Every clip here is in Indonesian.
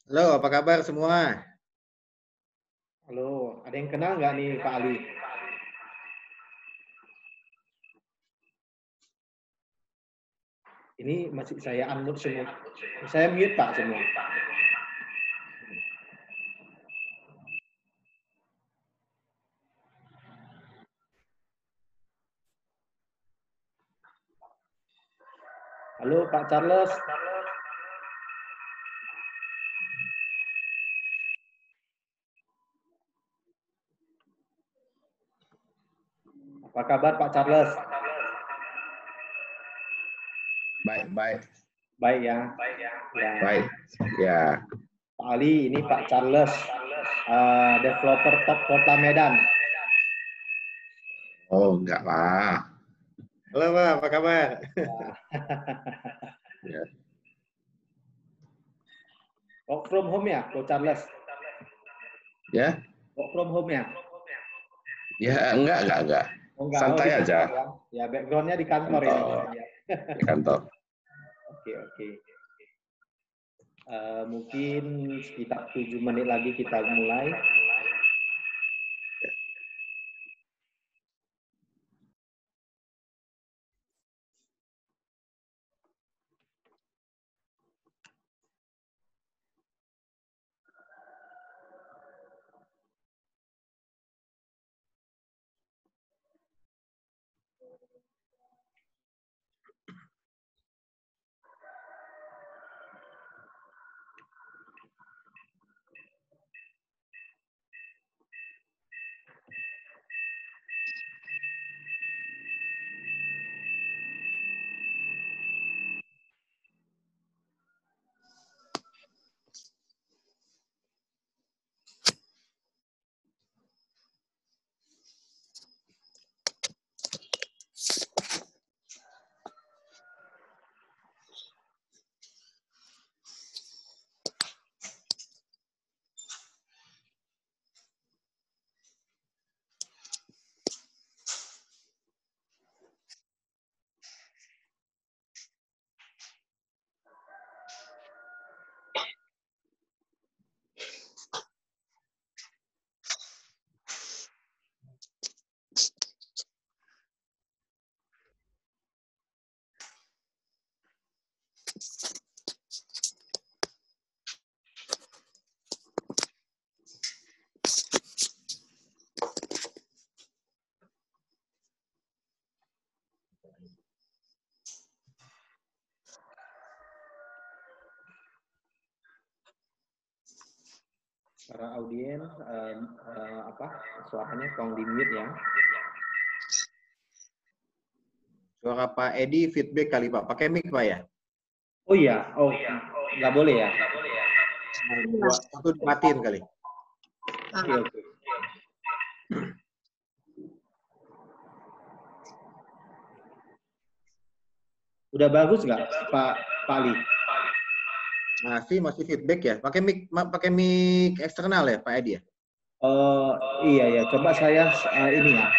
Halo, apa kabar semua? Halo, ada yang kenal nggak nih Pak Ali? Ini masih saya unmute semua. Saya mute Pak semua. Halo Pak Charles. Apa kabar Pak Charles? Baik, baik. Baik ya. Ya. Baik. Ya. Pak Ali, ini Pak Charles, developer top Kota Medan. Oh, enggak lah. Halo Pak, apa kabar? Ya. Work from home ya, Pak Charles? Ya? Work from home ya? Ya, enggak. Oh, enggak. Santai Oh, aja. Ya, ya backgroundnya di kantor, ini. Di kantor. Oke. Mungkin sekitar 7 menit lagi kita mulai. Para audiens, suaranya tolong di mute ya. Suara Pak Edi feedback kali Pak. Pakai mic Pak ya? Oh iya, nggak boleh ya? Satu dimatiin kali. Oke. Udah bagus nggak Pak Ali? Masih feedback ya. Pakai mic eksternal ya Pak Edi ya? Iya ya. Coba saya ini ya.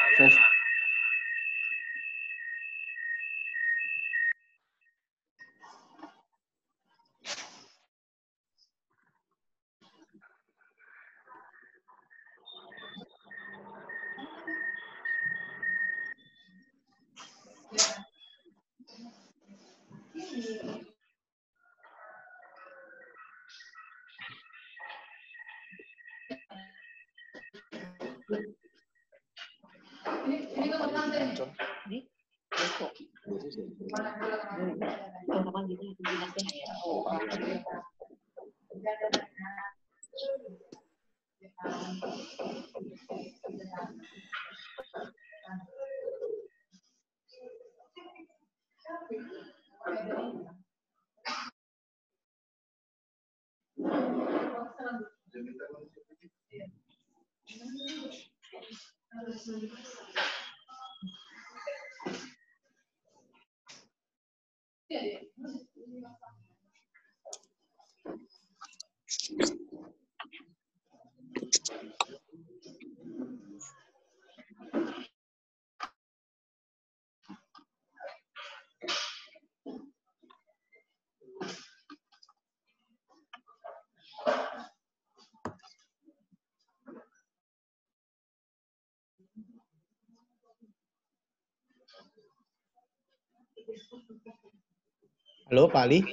Halo, Pak Ali.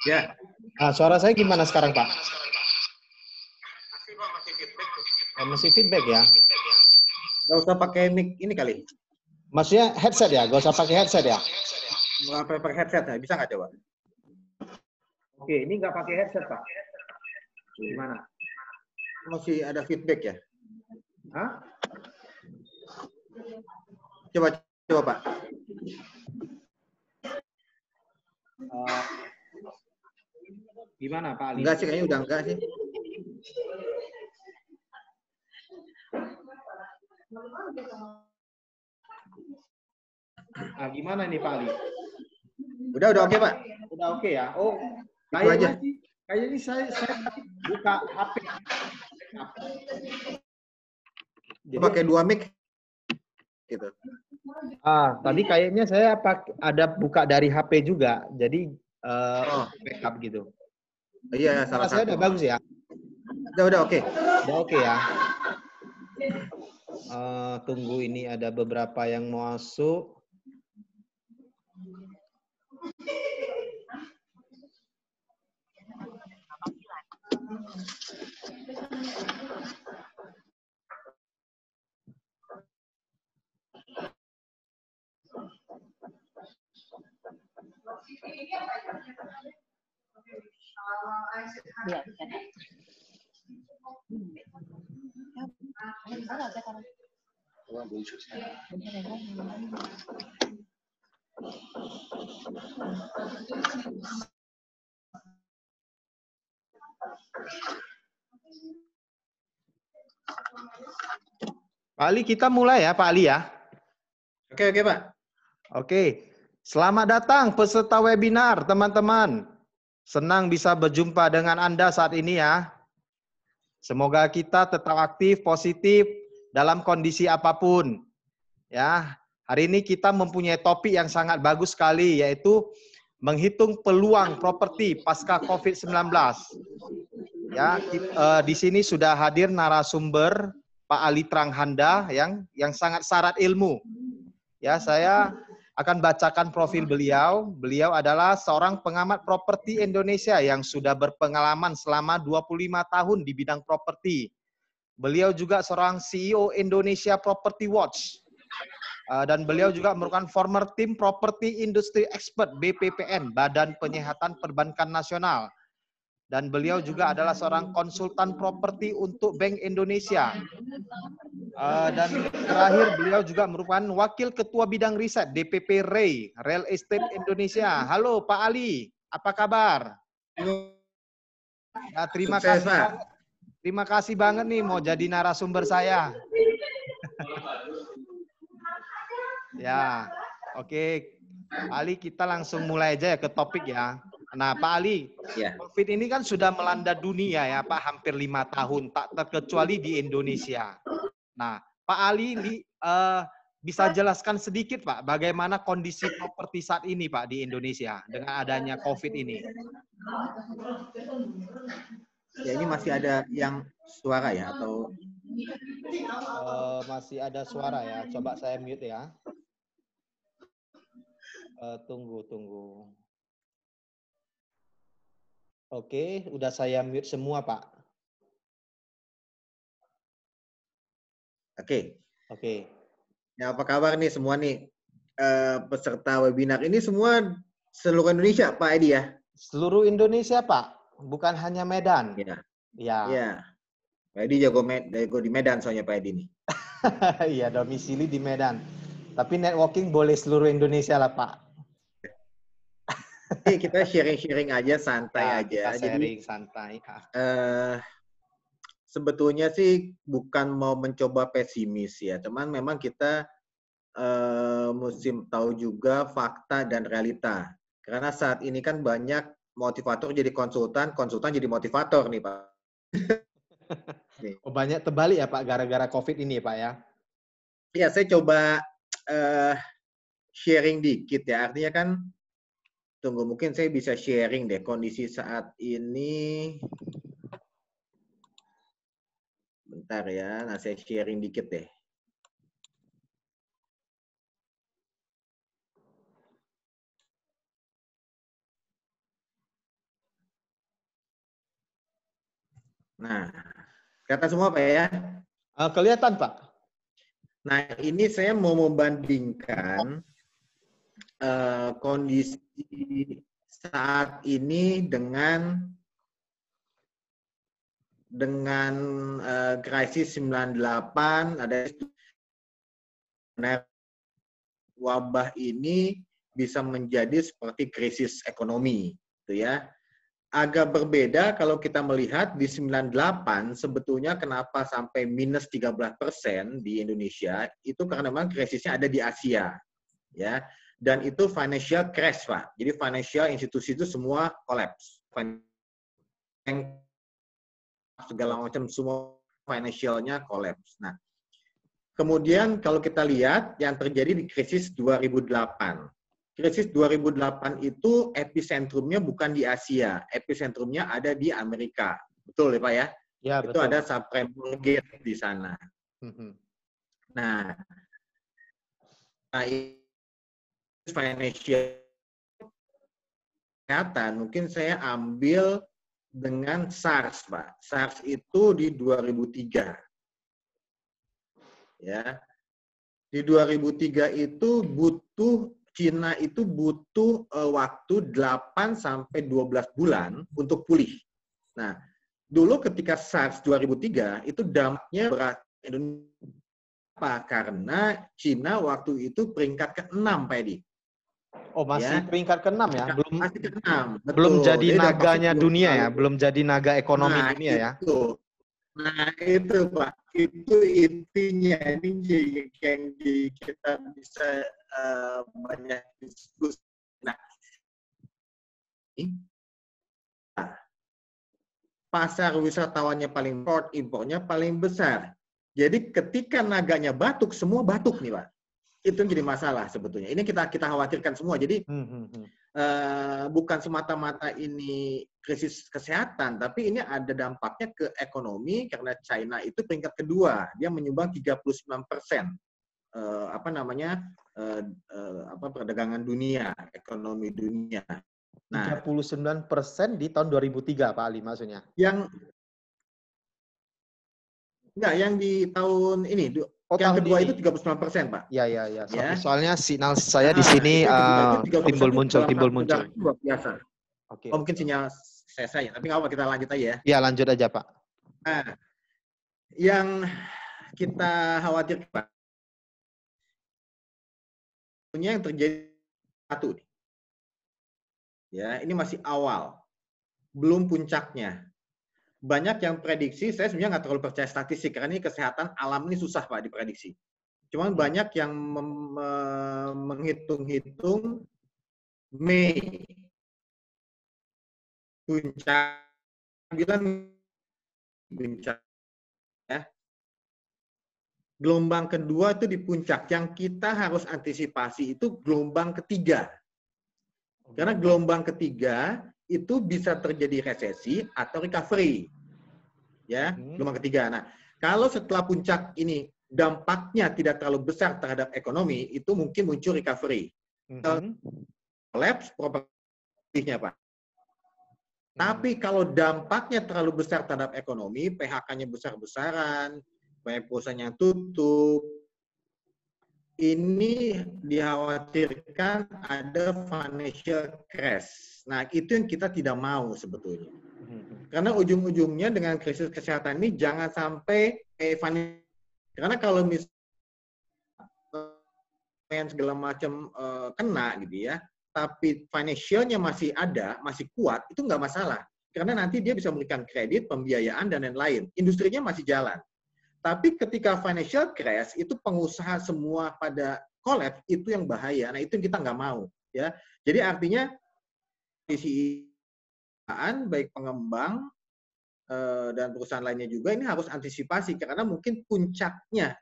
Ya. Suara saya gimana sekarang, Pak? Masih feedback ya? Nggak usah pakai mic ini kali. Maksudnya headset ya? Gak usah pakai headset ya? Nggak pakai headset ya? Bisa nggak coba? Oke, ini nggak pakai headset, Pak. Gimana? Masih ada feedback ya? Hah? Coba Pak. Gimana, Pak Ali? Enggak sih, kayaknya udah enggak sih. Gimana nih, Pak Ali? Udah oke, Pak. Udah oke ya? Oh, Itu aja. Kayaknya saya buka HP. Jadi, pakai 2 mic. Gitu. Tadi kayaknya saya ada buka dari HP juga. Jadi backup gitu. Iya, salah saya satu. udah bagus ya? Udah oke. Udah oke ya. Tunggu, ini ada beberapa yang mau masuk. Pak Ali, kita mulai ya, Pak Ali ya. Oke, Pak. Oke. Selamat datang peserta webinar, teman-teman. Senang bisa berjumpa dengan Anda saat ini ya. Semoga kita tetap aktif, positif dalam kondisi apapun. Ya, hari ini kita mempunyai topik yang sangat bagus sekali, yaitu menghitung peluang properti pasca COVID-19. Ya, di sini sudah hadir narasumber Pak Ali Tranghanda yang sangat syarat ilmu. Ya, saya akan bacakan profil beliau. Beliau adalah seorang pengamat properti Indonesia yang sudah berpengalaman selama 25 tahun di bidang properti. Beliau juga seorang CEO Indonesia Property Watch. Dan beliau juga merupakan former tim Property Industry Expert BPPN, Badan Penyihatan Perbankan Nasional. Dan beliau juga adalah seorang konsultan properti untuk Bank Indonesia. Dan terakhir beliau juga merupakan wakil ketua bidang riset DPP REI, Real Estate Indonesia. Halo Pak Ali, apa kabar? Ya, terima kasih banget nih mau jadi narasumber saya. Ya, oke. Pak Ali, kita langsung mulai aja ya ke topik ya. Nah, Pak Ali, COVID ini kan sudah melanda dunia ya, Pak, hampir 5 tahun, tak terkecuali di Indonesia. Nah, Pak Ali ini bisa jelaskan sedikit, Pak, bagaimana kondisi properti saat ini, Pak, di Indonesia dengan adanya COVID ini? Ya, ini masih ada yang suara ya, atau? Masih ada suara ya, coba saya mute ya. Tunggu. Oke, udah saya mute semua, Pak. Oke. Oke. Ya, apa kabar nih semua nih? peserta webinar ini semua seluruh Indonesia, Pak Edi ya? Seluruh Indonesia, Pak. Bukan hanya Medan. Iya. Ya. Iya. Pak Edi jago di Medan soalnya Pak Edi nih. Iya, domisili di Medan. Tapi networking boleh seluruh Indonesia lah, Pak. Jadi kita sharing-sharing aja, santai Ya, aja. kita sharing Jadi santai. sebetulnya sih bukan mau mencoba pesimis ya, teman memang kita mesti tahu juga fakta dan realita. Karena saat ini kan banyak motivator jadi konsultan, konsultan jadi motivator nih Pak. Oh, banyak terbalik ya Pak, gara-gara COVID ini ya Pak ya? Ya, saya coba sharing dikit ya. Artinya kan, tunggu mungkin saya bisa sharing deh kondisi saat ini. Bentar ya, nah saya sharing dikit deh. Nah, kata semua Pak ya. Kelihatan Pak. Nah, ini saya mau membandingkan kondisi saat ini dengan krisis 98, ada wabah ini bisa menjadi seperti krisis ekonomi, gitu ya. Agak berbeda kalau kita melihat di 98 sebetulnya kenapa sampai minus 13% di Indonesia, itu karena memang krisisnya ada di Asia. Ya, dan itu financial crash, Pak. Jadi financial institusi itu semua collapse. Segala macam semua financialnya collapse. Nah, kemudian kalau kita lihat yang terjadi di krisis 2008. Krisis 2008 itu epicentrumnya bukan di Asia, epicentrumnya ada di Amerika. Betul ya Pak ya? Ya, itu betul. ada subprime mortgage di sana. Nah, financial kesehatan mungkin saya ambil dengan SARS, Pak. SARS itu di 2003. Ya. Di 2003 itu Cina itu butuh waktu 8 sampai 12 bulan untuk pulih. Nah, dulu ketika SARS 2003 itu dampaknya berat Indonesia karena Cina waktu itu peringkat ke-6 Pak Edi. Oh, masih ya? Peringkat ke-6 ya? Masih ke-6. Betul. Belum jadi jadi naganya dunia ya? Belum jadi naga ekonomi dunia ya? Nah, itu Pak. Itu intinya. Ini yang kita bisa banyak diskusi. Nah, pasar wisatawannya paling impornya paling besar. Jadi ketika naganya batuk, semua batuk nih Pak. Itu yang jadi masalah sebetulnya. Ini kita khawatirkan semua. Jadi bukan semata-mata ini krisis kesehatan, tapi ini ada dampaknya ke ekonomi karena China itu peringkat kedua, dia menyumbang 39% perdagangan dunia, ekonomi dunia. Nah, 39% di tahun 2003 Pak Ali maksudnya. Yang di tahun ini yang kedua itu 39%, Pak. Ya. Soalnya sinyal saya di sini timbul muncul. Luar biasa. Oke. Oh, mungkin sinyal saya, tapi nggak apa, kita lanjut aja ya. Ya, lanjut aja, Pak. Nah, yang kita khawatirkan, Pak, yang terjadi satu nih. Ya, ini masih awal. Belum puncaknya. Banyak yang prediksi, saya sebenarnya nggak terlalu percaya statistik, karena ini kesehatan alam ini susah Pak diprediksi. Cuman banyak yang menghitung-hitung Mei. Puncak, ya. Gelombang kedua itu di puncak. Yang kita harus antisipasi itu gelombang ketiga. Karena gelombang ketiga itu bisa terjadi resesi atau recovery. Ya, gelombang ketiga. Nah, kalau setelah puncak ini dampaknya tidak terlalu besar terhadap ekonomi, itu mungkin muncul recovery. Collapse propertinya, Pak. Tapi kalau dampaknya terlalu besar terhadap ekonomi, PHK-nya besar-besaran, banyak perusahaan yang tutup, ini dikhawatirkan ada financial crash. Nah, itu yang kita tidak mau sebetulnya. Karena ujung-ujungnya dengan krisis kesehatan ini jangan sampai karena kalau misalnya segala macam kena gitu ya, tapi financialnya masih ada, masih kuat, itu nggak masalah. Karena nanti dia bisa memberikan kredit, pembiayaan, dan lain-lain. Industrinya masih jalan. Tapi ketika financial crash, itu pengusaha semua pada collapse, itu yang bahaya. Nah, itu yang kita nggak mau. Ya. Jadi artinya, sisi baik pengembang dan perusahaan lainnya juga ini harus antisipasi. Karena mungkin puncaknya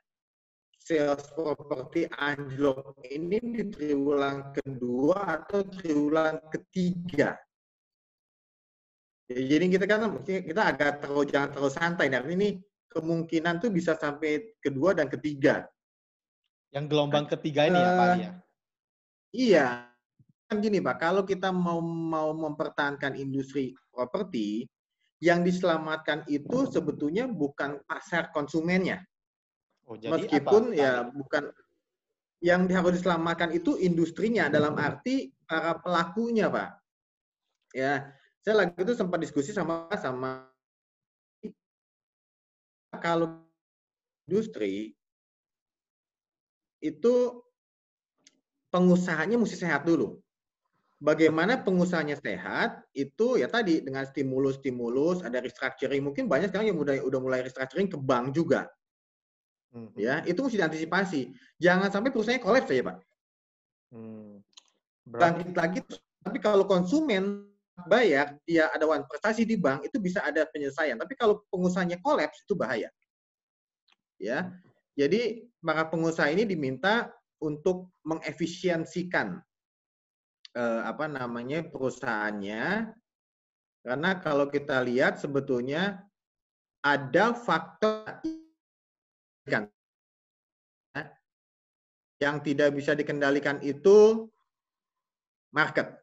sales properti anjlok ini di triwulan kedua atau triwulan ketiga. Jadi kita agak jangan terlalu santai. Nah, ini kemungkinan tuh bisa sampai kedua dan ketiga. Yang gelombang ketiga ini ya Pak Ali ya? Iya. Kan gini Pak, kalau kita mau mempertahankan industri properti, yang diselamatkan itu sebetulnya bukan pasar konsumennya. Oh, jadi meskipun apa, ya bukan yang harus diselamatkan itu industrinya dalam arti para pelakunya Pak. Ya, saya lagi itu sempat diskusi sama kalau industri itu pengusahanya mesti sehat dulu. Bagaimana pengusahanya sehat itu ya tadi dengan stimulus, ada restructuring, mungkin banyak sekarang yang udah mulai restructuring ke bank juga. Ya, itu mesti diantisipasi. Jangan sampai perusahaannya kolaps saja, Pak. Bangkit lagi, tapi kalau konsumen bayar, dia ada uang prestasi di bank, itu bisa ada penyelesaian. Tapi kalau pengusahanya kolaps, itu bahaya. Ya, jadi para pengusaha ini diminta untuk mengefisiensikan perusahaannya, karena kalau kita lihat sebetulnya ada faktor yang tidak bisa dikendalikan itu market.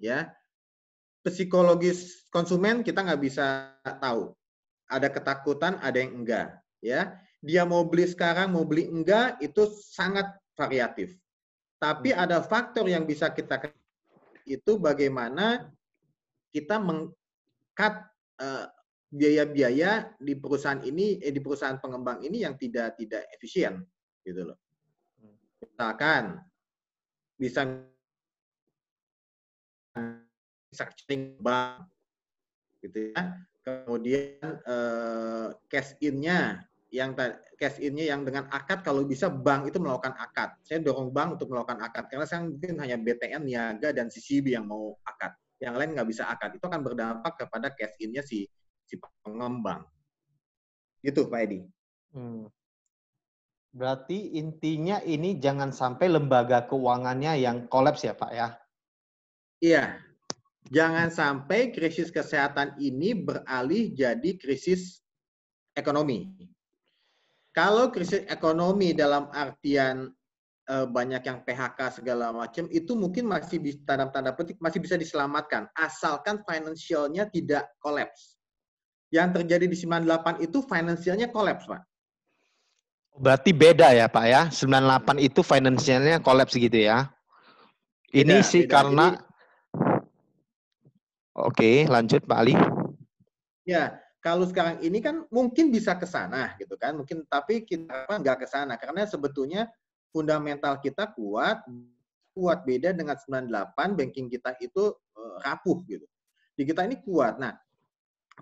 Ya, psikologis konsumen kita nggak bisa tahu. Ada ketakutan, ada yang enggak. Ya, dia mau beli sekarang, mau beli enggak, itu sangat variatif. Tapi ada faktor yang bisa kita itu bagaimana kita meng-cut biaya-biaya di perusahaan ini, di perusahaan pengembang ini yang tidak efisien, gitu loh. Misalkan bisa restructuring bank, gitu ya. Kemudian cash in-nya yang dengan akad, kalau bisa bank itu melakukan akad. Saya dorong bank untuk melakukan akad karena sekarang mungkin hanya BTN, Niaga, dan CCB yang mau akad. Yang lain nggak bisa akad. Itu akan berdampak kepada cash in-nya si pengembang. Gitu, Pak Edi. Berarti intinya ini jangan sampai lembaga keuangannya yang kolaps ya Pak ya? Iya. Jangan sampai krisis kesehatan ini beralih jadi krisis ekonomi. Kalau krisis ekonomi dalam artian banyak yang PHK segala macam, itu mungkin masih dalam tanda petik masih bisa diselamatkan, asalkan finansialnya tidak kolaps. Yang terjadi di 98 itu finansialnya kolaps, Pak. Berarti beda ya Pak ya, 98 itu finansialnya kolaps gitu ya? Ini Beda, sih beda. karena... Jadi, Oke, lanjut Pak Ali. Ya, kalau sekarang ini kan mungkin bisa ke sana gitu kan, mungkin, tapi kita nggak ke sana karena sebetulnya fundamental kita kuat beda dengan 98, banking kita itu rapuh gitu. Di kita ini kuat. Nah,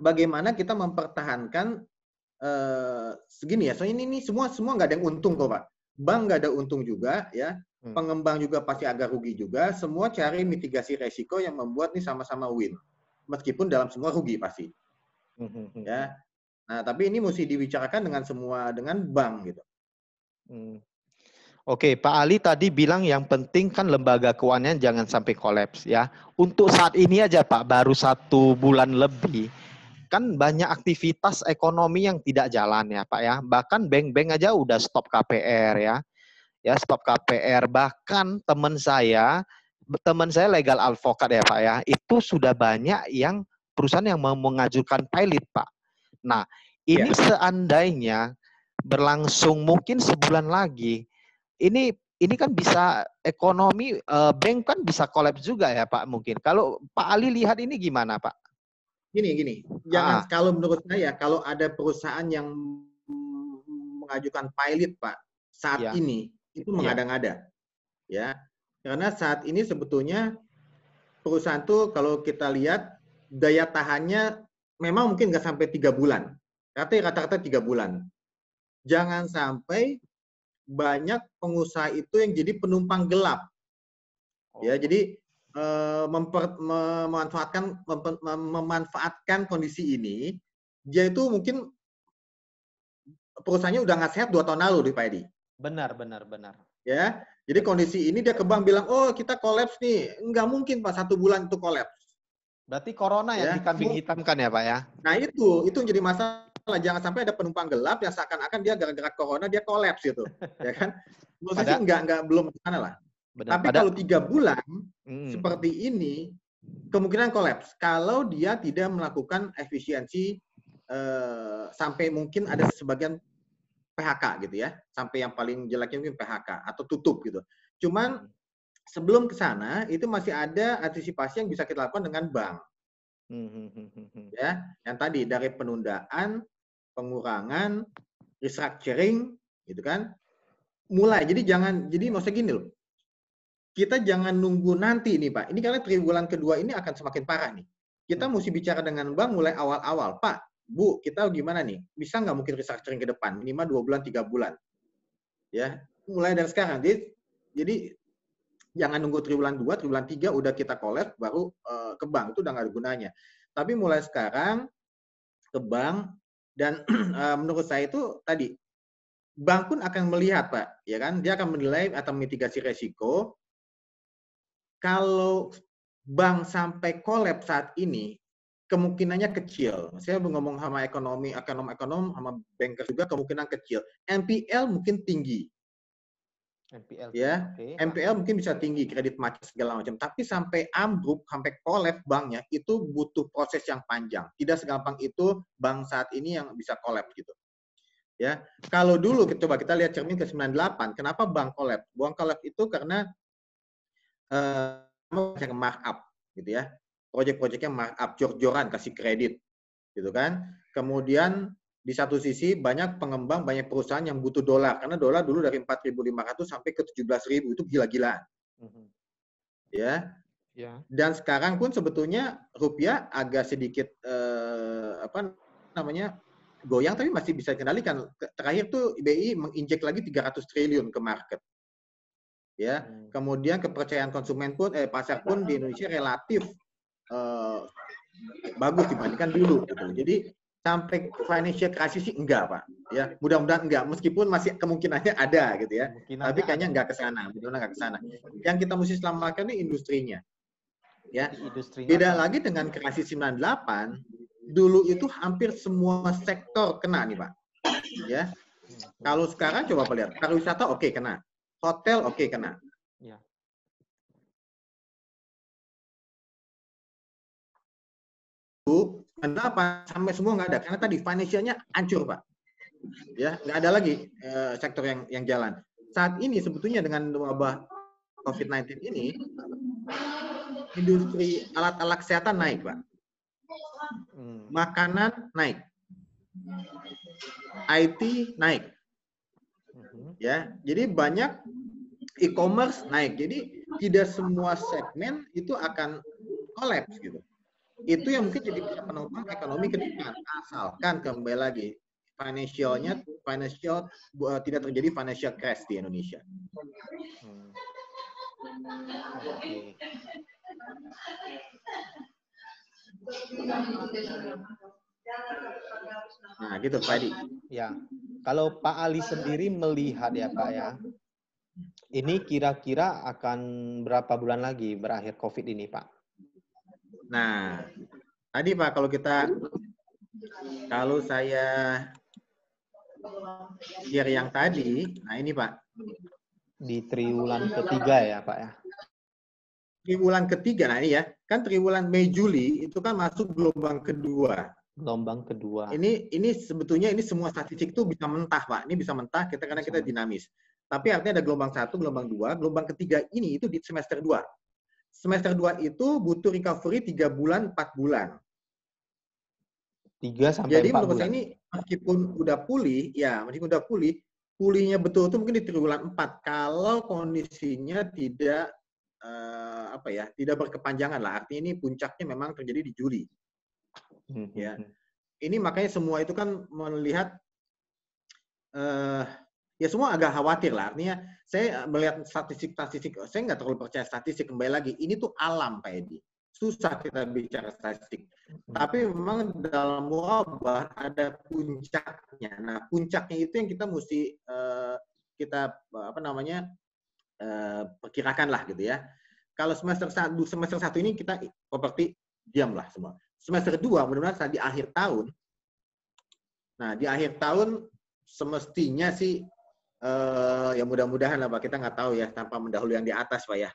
bagaimana kita mempertahankan segini ya? Soalnya ini semua nggak ada yang untung kok Pak. Bank nggak ada untung juga ya. Pengembang juga pasti agak rugi juga. Semua cari mitigasi resiko yang membuat nih sama-sama win. Meskipun dalam semua rugi pasti. Ya. Nah, tapi ini mesti dibicarakan dengan bank gitu. Oke, Pak Ali tadi bilang yang penting kan lembaga keuangan jangan sampai kolaps ya. Untuk saat ini aja Pak, baru 1 bulan lebih, kan banyak aktivitas ekonomi yang tidak jalan ya Pak ya. Bahkan bank-bank aja udah stop KPR ya. Ya, stop KPR. Bahkan teman saya legal advokat ya Pak ya, itu sudah banyak yang perusahaan yang mau mengajukan pilot Pak. Nah, ini seandainya berlangsung mungkin sebulan lagi. Ini kan bisa ekonomi bank kan bisa kolaps juga ya Pak mungkin. Kalau Pak Ali lihat ini gimana Pak? Gini, jangan, kalau menurut saya kalau ada perusahaan yang mengajukan pilot Pak saat ini itu mengada-ngada, ya, karena saat ini sebetulnya perusahaan tuh kalau kita lihat daya tahannya memang mungkin nggak sampai 3 bulan, rata-rata 3 bulan. Jangan sampai banyak pengusaha itu yang jadi penumpang gelap, ya, jadi memanfaatkan kondisi ini. Dia itu mungkin perusahaannya udah nggak sehat 2 tahun lalu di Pak Edi. Benar. Ya, jadi kondisi ini dia ke bank bilang, oh kita kolaps nih, nggak mungkin Pak 1 bulan itu kolaps. Berarti corona yang dikambing hitamkan ya Pak ya? Nah itu jadi masalah. Jangan sampai ada penumpang gelap yang seakan-akan dia gara-gara corona dia kolaps gitu, ya kan? Menurut saya sih belum ke sana lah. Benar. Tapi kalau 3 bulan seperti ini, kemungkinan kolaps. Kalau dia tidak melakukan efisiensi sampai mungkin ada sebagian PHK gitu ya, sampai yang paling jeleknya mungkin PHK atau tutup gitu. Cuman sebelum ke sana itu masih ada antisipasi yang bisa kita lakukan dengan bank. Ya, yang tadi dari penundaan, pengurangan, restructuring, gitu kan? Mulai. Jadi maksudnya gini loh. Kita jangan nunggu nanti nih Pak. Ini karena triwulan kedua ini akan semakin parah nih. Kita mesti bicara dengan bank mulai awal-awal. Pak, Bu, kita gimana nih? Bisa nggak mungkin restructuring ke depan? Minimal 2 bulan, 3 bulan. Ya, mulai dari sekarang. Jadi jangan nunggu triwulan 2, triwulan 3 udah kita collab baru ke bank. Itu udah nggak ada gunanya. Tapi mulai sekarang ke bank, dan menurut saya itu tadi bank pun akan melihat Pak, ya kan? Dia akan menilai atau mitigasi resiko. Kalau bank sampai kolaps saat ini, kemungkinannya kecil. Saya ngomong sama ekonom sama banker juga, kemungkinan kecil. NPL mungkin tinggi. Ya, NPL mungkin bisa tinggi, kredit macet segala macam. Tapi sampai ambruk, sampai kolaps banknya, itu butuh proses yang panjang. Tidak segampang itu bank saat ini yang bisa kolaps gitu. Ya, kalau dulu coba kita lihat cermin ke 98, kenapa bank kolaps? Bank kolaps itu karena markup gitu ya. Proyek-proyeknya markup, jor-joran kasih kredit gitu kan. Kemudian di satu sisi banyak pengembang, banyak perusahaan yang butuh dolar karena dolar dulu dari 4.500 sampai ke 17.000 itu gila-gilaan. Ya. Dan sekarang pun sebetulnya rupiah agak sedikit goyang tapi masih bisa dikendalikan. Terakhir tuh BI menginjek lagi 300 triliun ke market. Ya, kemudian kepercayaan konsumen pun pasar pun di Indonesia relatif bagus dibandingkan dulu gitu. Jadi sampai financial crisis sih enggak Pak. Ya, mudah-mudahan enggak, meskipun masih kemungkinannya ada gitu ya. Tapi kayaknya enggak ke sana, mudah-mudahan enggak ke sana. Yang kita mesti selamatkan ini industrinya. Ya. Beda lagi dengan krisis 98, dulu itu hampir semua sektor kena nih Pak. Ya. Kalau sekarang coba lihat, pariwisata oke kena. Hotel oke kena. Ya. Kenapa sampai semua nggak ada? Karena tadi financialnya hancur Pak. Ya, nggak ada lagi sektor yang jalan. Saat ini sebetulnya dengan wabah COVID-19 ini, industri alat-alat kesehatan naik Pak. Makanan naik. IT naik. Ya, jadi banyak e-commerce naik. Jadi tidak semua segmen itu akan kolaps gitu. Itu yang mungkin jadi bisa penopang ekonomi ke depan. Asalkan kembali lagi financial tidak terjadi financial crash di Indonesia. Nah, gitu Pak Edi. Ya, kalau Pak Ali sendiri melihat ya Pak ya, ini kira-kira akan berapa bulan lagi berakhir COVID ini Pak? Nah, tadi Pak, kalau saya share yang tadi, nah ini Pak. Di triwulan ketiga ya Pak ya? Triwulan ketiga, nah ini ya, kan triwulan Mei Juli itu kan masuk gelombang kedua. Gelombang kedua. Ini sebetulnya ini semua statistik itu bisa mentah, Pak. Ini bisa mentah karena kita dinamis. Tapi artinya ada gelombang 1, gelombang 2, gelombang ketiga ini itu di semester 2. Semester 2 itu butuh recovery 3 bulan, 4 bulan. 3 sampai Jadi 4 menurut bulan. saya ini meskipun udah pulih, pulihnya betul itu mungkin di triwulan 4 kalau kondisinya tidak tidak berkepanjangan lah. Artinya ini puncaknya memang terjadi di Juli. Ya. Ini makanya semua itu kan melihat ya semua agak khawatir lah. Artinya saya melihat statistik, saya nggak terlalu percaya statistik. Kembali lagi, ini tuh alam, Pak Edi. Susah kita bicara statistik. Tapi memang dalam wabah ada puncaknya. Nah, puncaknya itu yang kita mesti perkirakan lah gitu ya. Kalau semester 1 ini kita properti diam lah semua. Semester 2 mudah-mudahan di akhir tahun. Nah, di akhir tahun semestinya sih ya mudah-mudahan lah Pak, kita nggak tahu ya tanpa mendahului yang di atas Pak ya.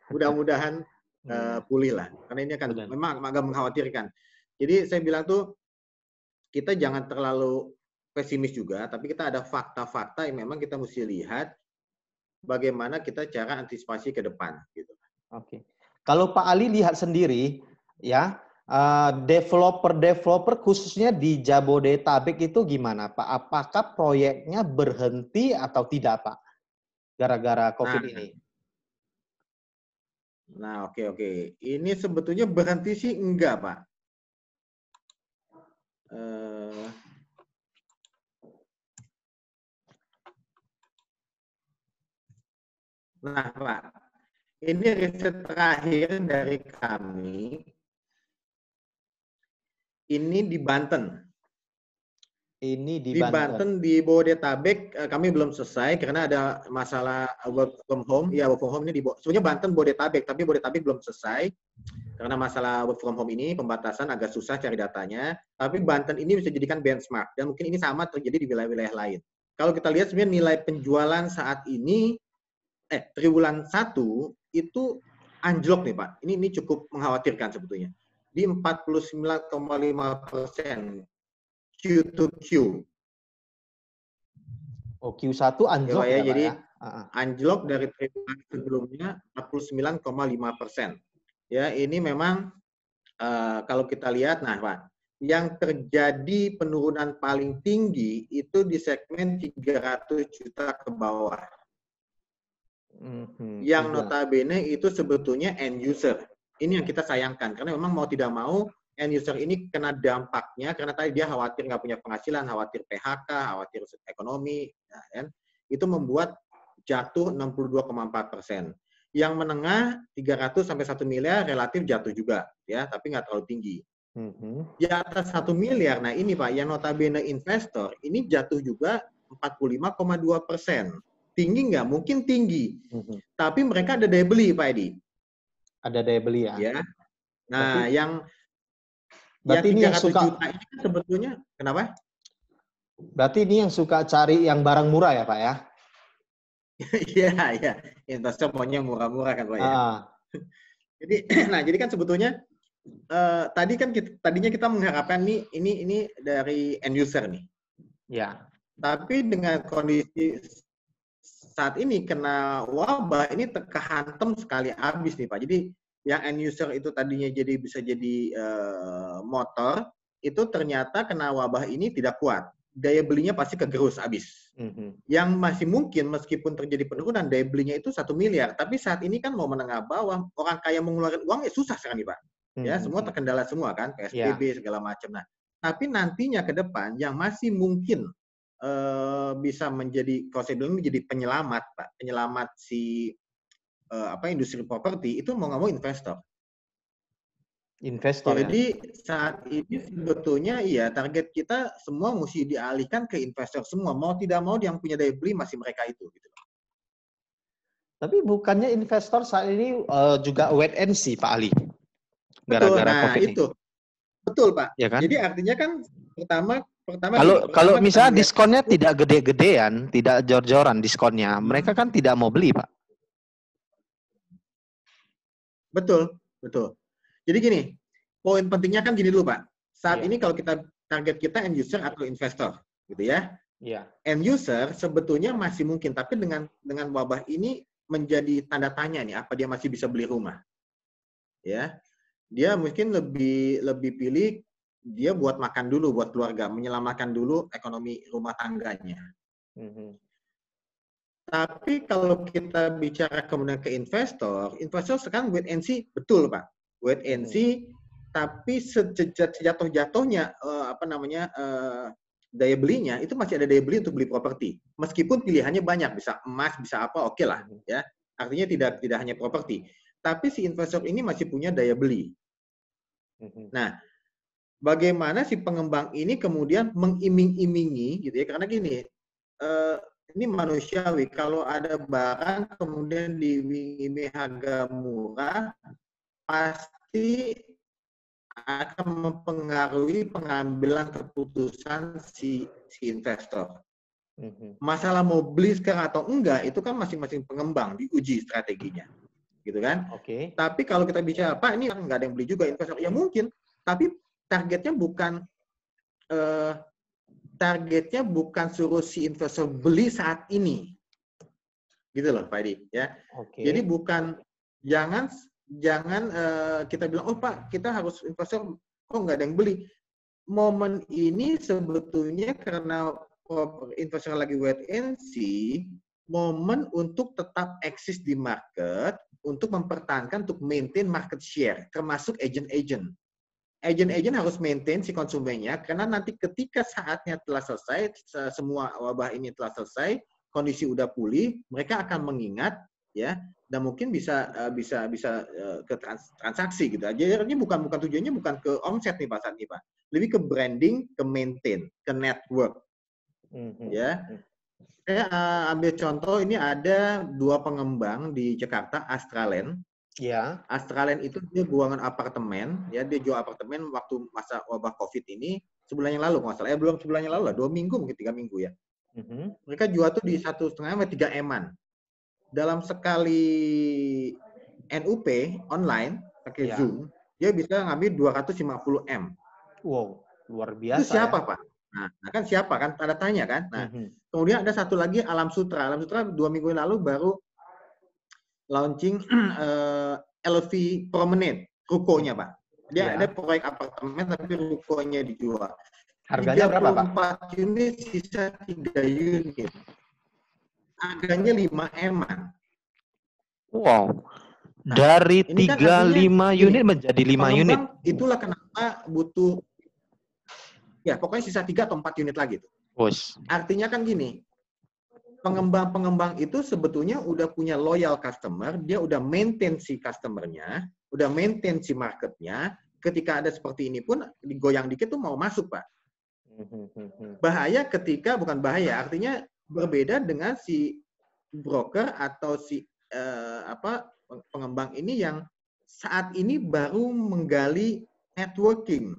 Mudah-mudahan pulih lah. Karena ini kan memang agak mengkhawatirkan. Jadi saya bilang tuh kita jangan terlalu pesimis juga, tapi kita ada fakta-fakta yang memang kita mesti lihat bagaimana kita cara antisipasi ke depan gitu. Oke. Kalau Pak Ali lihat sendiri ya, developer khususnya di Jabodetabek itu gimana Pak? Apakah proyeknya berhenti atau tidak Pak? Gara-gara COVID ini. Nah, oke. Ini sebetulnya berhenti sih enggak, Pak. Nah, Pak, ini riset terakhir dari kami. Ini di Banten. Di Banten, di Bodetabek kami belum selesai karena ada masalah work from home. Ya, work from home ini sebenarnya Banten Bodetabek, tapi Bodetabek belum selesai karena masalah work from home ini pembatasan agak susah cari datanya. Tapi Banten ini bisa dijadikan benchmark dan mungkin ini sama terjadi di wilayah-wilayah lain. Kalau kita lihat sebenarnya nilai penjualan saat ini triwulan 1 itu anjlok nih Pak. Ini cukup mengkhawatirkan sebetulnya. Di 49,5% Q2Q. Oh, Q1 anjlok ya, ya, jadi Pak, ya? Anjlok dari triwulan sebelumnya 49,5%. Ya, ini memang kalau kita lihat, nah Pak, yang terjadi penurunan paling tinggi itu di segmen 300 juta ke bawah. Yang notabene itu sebetulnya end user. Ini yang kita sayangkan karena memang mau tidak mau end user ini kena dampaknya karena tadi dia khawatir nggak punya penghasilan, khawatir PHK, khawatir ekonomi, ya kan? Itu membuat jatuh 62,4%. Yang menengah 300 sampai 1 miliar relatif jatuh juga, ya, tapi nggak terlalu tinggi. Di atas 1 miliar, nah ini Pak, yang notabene investor ini jatuh juga 45,2%. Tinggi nggak? Mungkin tinggi. Tapi mereka ada daya beli, Pak Edi. Ada daya beli ya? Ya. Nah, berarti ini yang 300 suka, juta ini kan sebetulnya, kenapa? Berarti ini yang suka cari yang barang murah ya, Pak ya? Iya. Investor maunya murah-murah kan, Pak ya. Jadi kan sebetulnya tadinya kita mengharapkan ini dari end user nih. Ya. Tapi dengan kondisi saat ini kena wabah ini kehantem sekali habis nih Pak. Jadi yang end user itu tadinya bisa jadi motor, itu ternyata kena wabah ini tidak kuat. Daya belinya pasti kegerus habis. Yang masih mungkin meskipun terjadi penurunan daya belinya itu 1 miliar, tapi saat ini kan mau menengah bawah, orang kaya mengeluarkan uang ya susah sekarang nih Pak. Ya, semua terkendala semua kan, PSBB segala macam. Nah, tapi nantinya ke depan yang masih mungkin bisa menjadi, kalau saya bilang menjadi penyelamat Pak, penyelamat si industri properti itu mau nggak mau investor. Jadi saat ini sebetulnya iya target kita semua mesti dialihkan ke investor semua, mau tidak mau yang punya daya beli masih mereka itu. Gitu. Tapi bukannya investor saat ini juga wait and see Pak Ali? Gara-gara COVID itu. Betul Pak. Ya kan? Jadi artinya kan pertama kalau misalnya diskonnya tidak gede-gedean, tidak jor-joran diskonnya, mereka kan tidak mau beli, Pak. Betul. Jadi gini, poin pentingnya kan gini dulu, Pak. Saat Iya. ini kalau kita target kita end user atau investor, gitu ya. Iya. End user sebetulnya masih mungkin, tapi dengan wabah ini menjadi tanda tanya nih, apa dia masih bisa beli rumah? Ya, dia mungkin lebih pilih dia buat makan dulu buat keluarga, menyelamatkan dulu ekonomi rumah tangganya. Tapi kalau kita bicara kemudian ke investor sekarang wait and see, betul Pak, wait and see. Tapi sejatuh-jatuhnya daya belinya itu masih ada daya beli untuk beli properti, meskipun pilihannya banyak, bisa emas, bisa apa, oke lah, ya. Artinya tidak hanya properti, tapi si investor ini masih punya daya beli. Nah, bagaimana si pengembang ini kemudian mengiming-imingi, gitu ya? Karena gini. Ini manusiawi, kalau ada barang kemudian diiming-iming harga murah, pasti akan mempengaruhi pengambilan keputusan si investor. Masalah mau beli sekarang atau enggak, itu kan masing-masing pengembang diuji strateginya, gitu kan? Oke. Tapi kalau kita bicara, Pak, ini nggak ada yang beli juga investor, ya mungkin, tapi targetnya bukan suruh si investor beli saat ini, gitu loh Pak Edi, ya. Jadi bukan jangan kita bilang, oh Pak, kita harus investor, kok nggak ada yang beli. Momen ini sebetulnya karena investor lagi wait and see, momen untuk tetap eksis di market, untuk mempertahankan, untuk maintain market share, termasuk agent-agent. Agent harus maintain si konsumennya, karena nanti ketika saatnya telah selesai, semua wabah ini telah selesai, kondisi udah pulih, mereka akan mengingat, ya, dan mungkin bisa ke transaksi gitu. Jadi bukan tujuannya bukan ke omset nih Pak saat ini Pak, lebih ke branding, ke maintain, ke network, ya. Saya ambil contoh, ini ada 2 pengembang di Jakarta, Astraland. Ya. Astraland itu dia buangan apartemen, ya, dia jual apartemen waktu masa wabah COVID ini sebulan yang lalu, nggak salah, belum sebulan yang lalu lah, 2 minggu mungkin 3 minggu ya. Mereka jual tuh di 1,5 sampai 3 M-an. Dalam sekali NUP online pakai Zoom, dia bisa ngambil 250 M. Wow, luar biasa. Itu siapa ya? Pak? Nah kan siapa kan? Tanda tanya kan? Nah, kemudian ada satu lagi Alam Sutra. Alam Sutra 2 minggu yang lalu baru launching LV Promenade, rukonya Pak. Dia ada proyek apartemen tapi rukonya dijual. Harganya berapa Pak? 34 unit, sisa 3 unit. Harganya 5 M-an. Wow. Dari 35 unit menjadi 5 unit. Itulah kenapa butuh, ya pokoknya sisa 3 atau 4 unit lagi. Artinya kan gini, pengembang-pengembang itu sebetulnya udah punya loyal customer, dia udah maintain si customernya, udah maintain si marketnya. Ketika ada seperti ini pun digoyang dikit tuh mau masuk Pak. Bahaya ketika, bukan bahaya, artinya berbeda dengan si broker atau si pengembang ini yang saat ini baru menggali networking.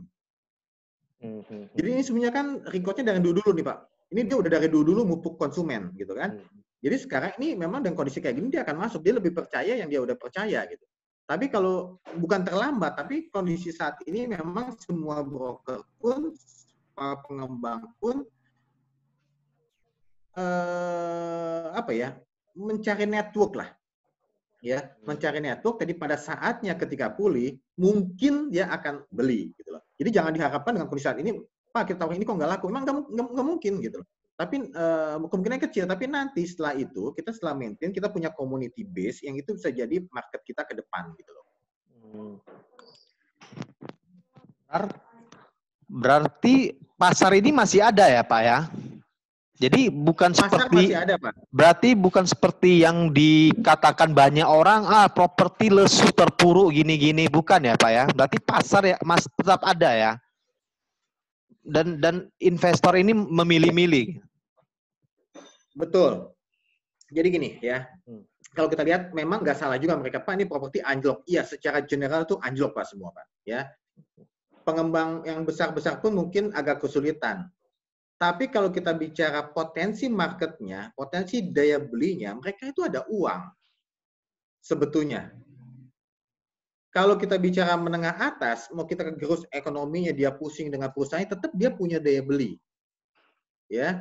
Jadi ini sebenarnya kan recordnya dari dulu nih Pak. Ini dia udah dari dulu mupuk konsumen gitu kan. Jadi sekarang ini memang dengan kondisi kayak gini dia akan masuk, dia lebih percaya yang dia udah percaya gitu. Tapi kalau bukan terlambat, tapi kondisi saat ini memang semua broker pun, pengembang pun mencari network lah. Ya, mencari network, jadi pada saatnya ketika pulih, mungkin dia akan beli gitu loh. Jadi jangan diharapkan dengan kondisi saat ini, Pak, kita tahu ini kok nggak laku, memang nggak mungkin gitu loh. Tapi kemungkinan kecil, tapi nanti setelah itu, kita setelah maintain, kita punya community base, yang itu bisa jadi market kita ke depan gitu loh. Berarti pasar ini masih ada ya Pak ya? Jadi bukan pasar seperti, masih ada, Pak. Berarti bukan seperti yang dikatakan banyak orang, properti lesu terpuruk gini-gini, bukan ya Pak ya? Berarti pasar ya tetap ada ya? Dan investor ini memilih-milih. Betul. Jadi gini ya, kalau kita lihat memang nggak salah juga mereka, Pak, ini properti anjlok. Iya, secara general tuh anjlok Pak semua Pak. Ya, pengembang yang besar-besar pun mungkin agak kesulitan. Tapi kalau kita bicara potensi marketnya, potensi daya belinya, mereka itu ada uang sebetulnya. kalau kita bicara menengah atas, mau kita gerus ekonominya, dia pusing dengan perusahaan, tetap dia punya daya beli. Ya.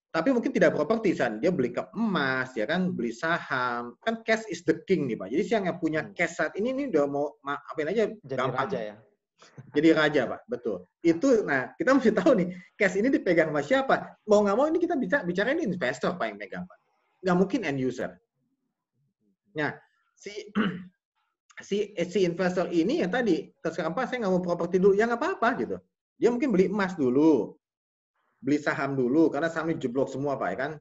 Tapi mungkin tidak properti, dia beli ke emas, ya kan, beli saham, kan cash is the king nih Pak. Jadi siang yang punya cash saat ini udah mau apain aja jadi gampang. raja ya. Jadi raja Pak, betul. Itu, nah kita mesti tahu nih, cash ini dipegang sama siapa. Mau nggak mau ini kita bisa bicara ini investor Pak yang megang Pak. Nggak mungkin end user. Nah, si investor ini yang tadi, sekarang Pak saya nggak mau properti dulu, ya nggak apa-apa gitu. Dia mungkin beli emas dulu, beli saham dulu, karena saham ini jeblok semua Pak, ya kan.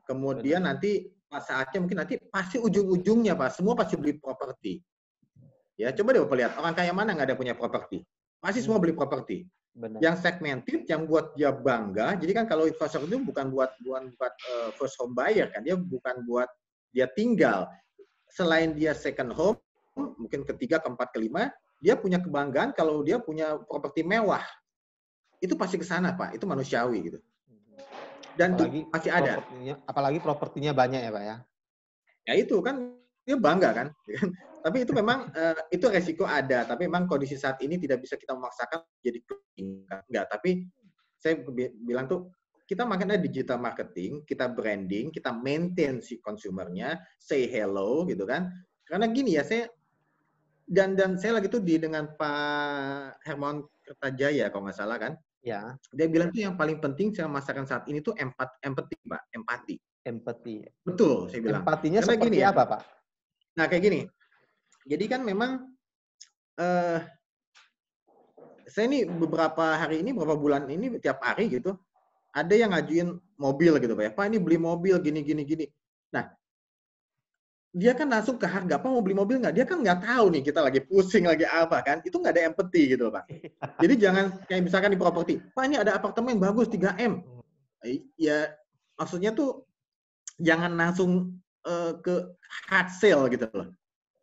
Kemudian nanti pas saatnya mungkin nanti pasti ujung-ujungnya Pak, semua pasti beli properti. Ya, coba deh Bapak lihat, orang kaya mana nggak ada punya properti? Pasti semua beli properti. Benar. Yang segmented, yang buat dia bangga, jadi kan kalau investor itu bukan buat first home buyer kan, dia bukan buat dia tinggal. Selain dia second home, mungkin ketiga, keempat, kelima, dia punya kebanggaan kalau dia punya properti mewah. Itu pasti ke sana, Pak. Itu manusiawi gitu. Dan apalagi itu pasti ada. Apalagi propertinya banyak ya, Pak ya. Ya itu kan dia bangga kan. Tapi itu memang itu resiko ada. Tapi memang kondisi saat ini tidak bisa kita memaksakan jadi enggak. Tapi saya bilang tuh kita makanya digital marketing, kita branding, kita maintain si consumernya, say hello gitu kan. Karena gini ya, saya dan saya lagi tuh dengan Pak Hermawan Kertajaya kalau nggak salah kan. Ya. Dia bilang tuh yang paling penting sama masyarakat saat ini tuh empati, Pak, empati. Empati. Betul, saya bilang. Empatinya karena seperti gini, apa, Pak? Nah, kayak gini. Jadi kan memang saya ini beberapa hari ini, beberapa bulan ini tiap hari gitu, ada yang ngajuin mobil gitu, Pak ya. Pak, ini beli mobil gini. Nah, dia kan langsung ke harga, Pak mau beli mobil nggak? Dia kan nggak tahu nih kita lagi pusing, lagi apa kan. Itu nggak ada empati gitu, Pak. Jadi jangan kayak misalkan di properti, Pak ini ada apartemen bagus 3M. Ya maksudnya tuh jangan langsung ke hard sale gitu loh.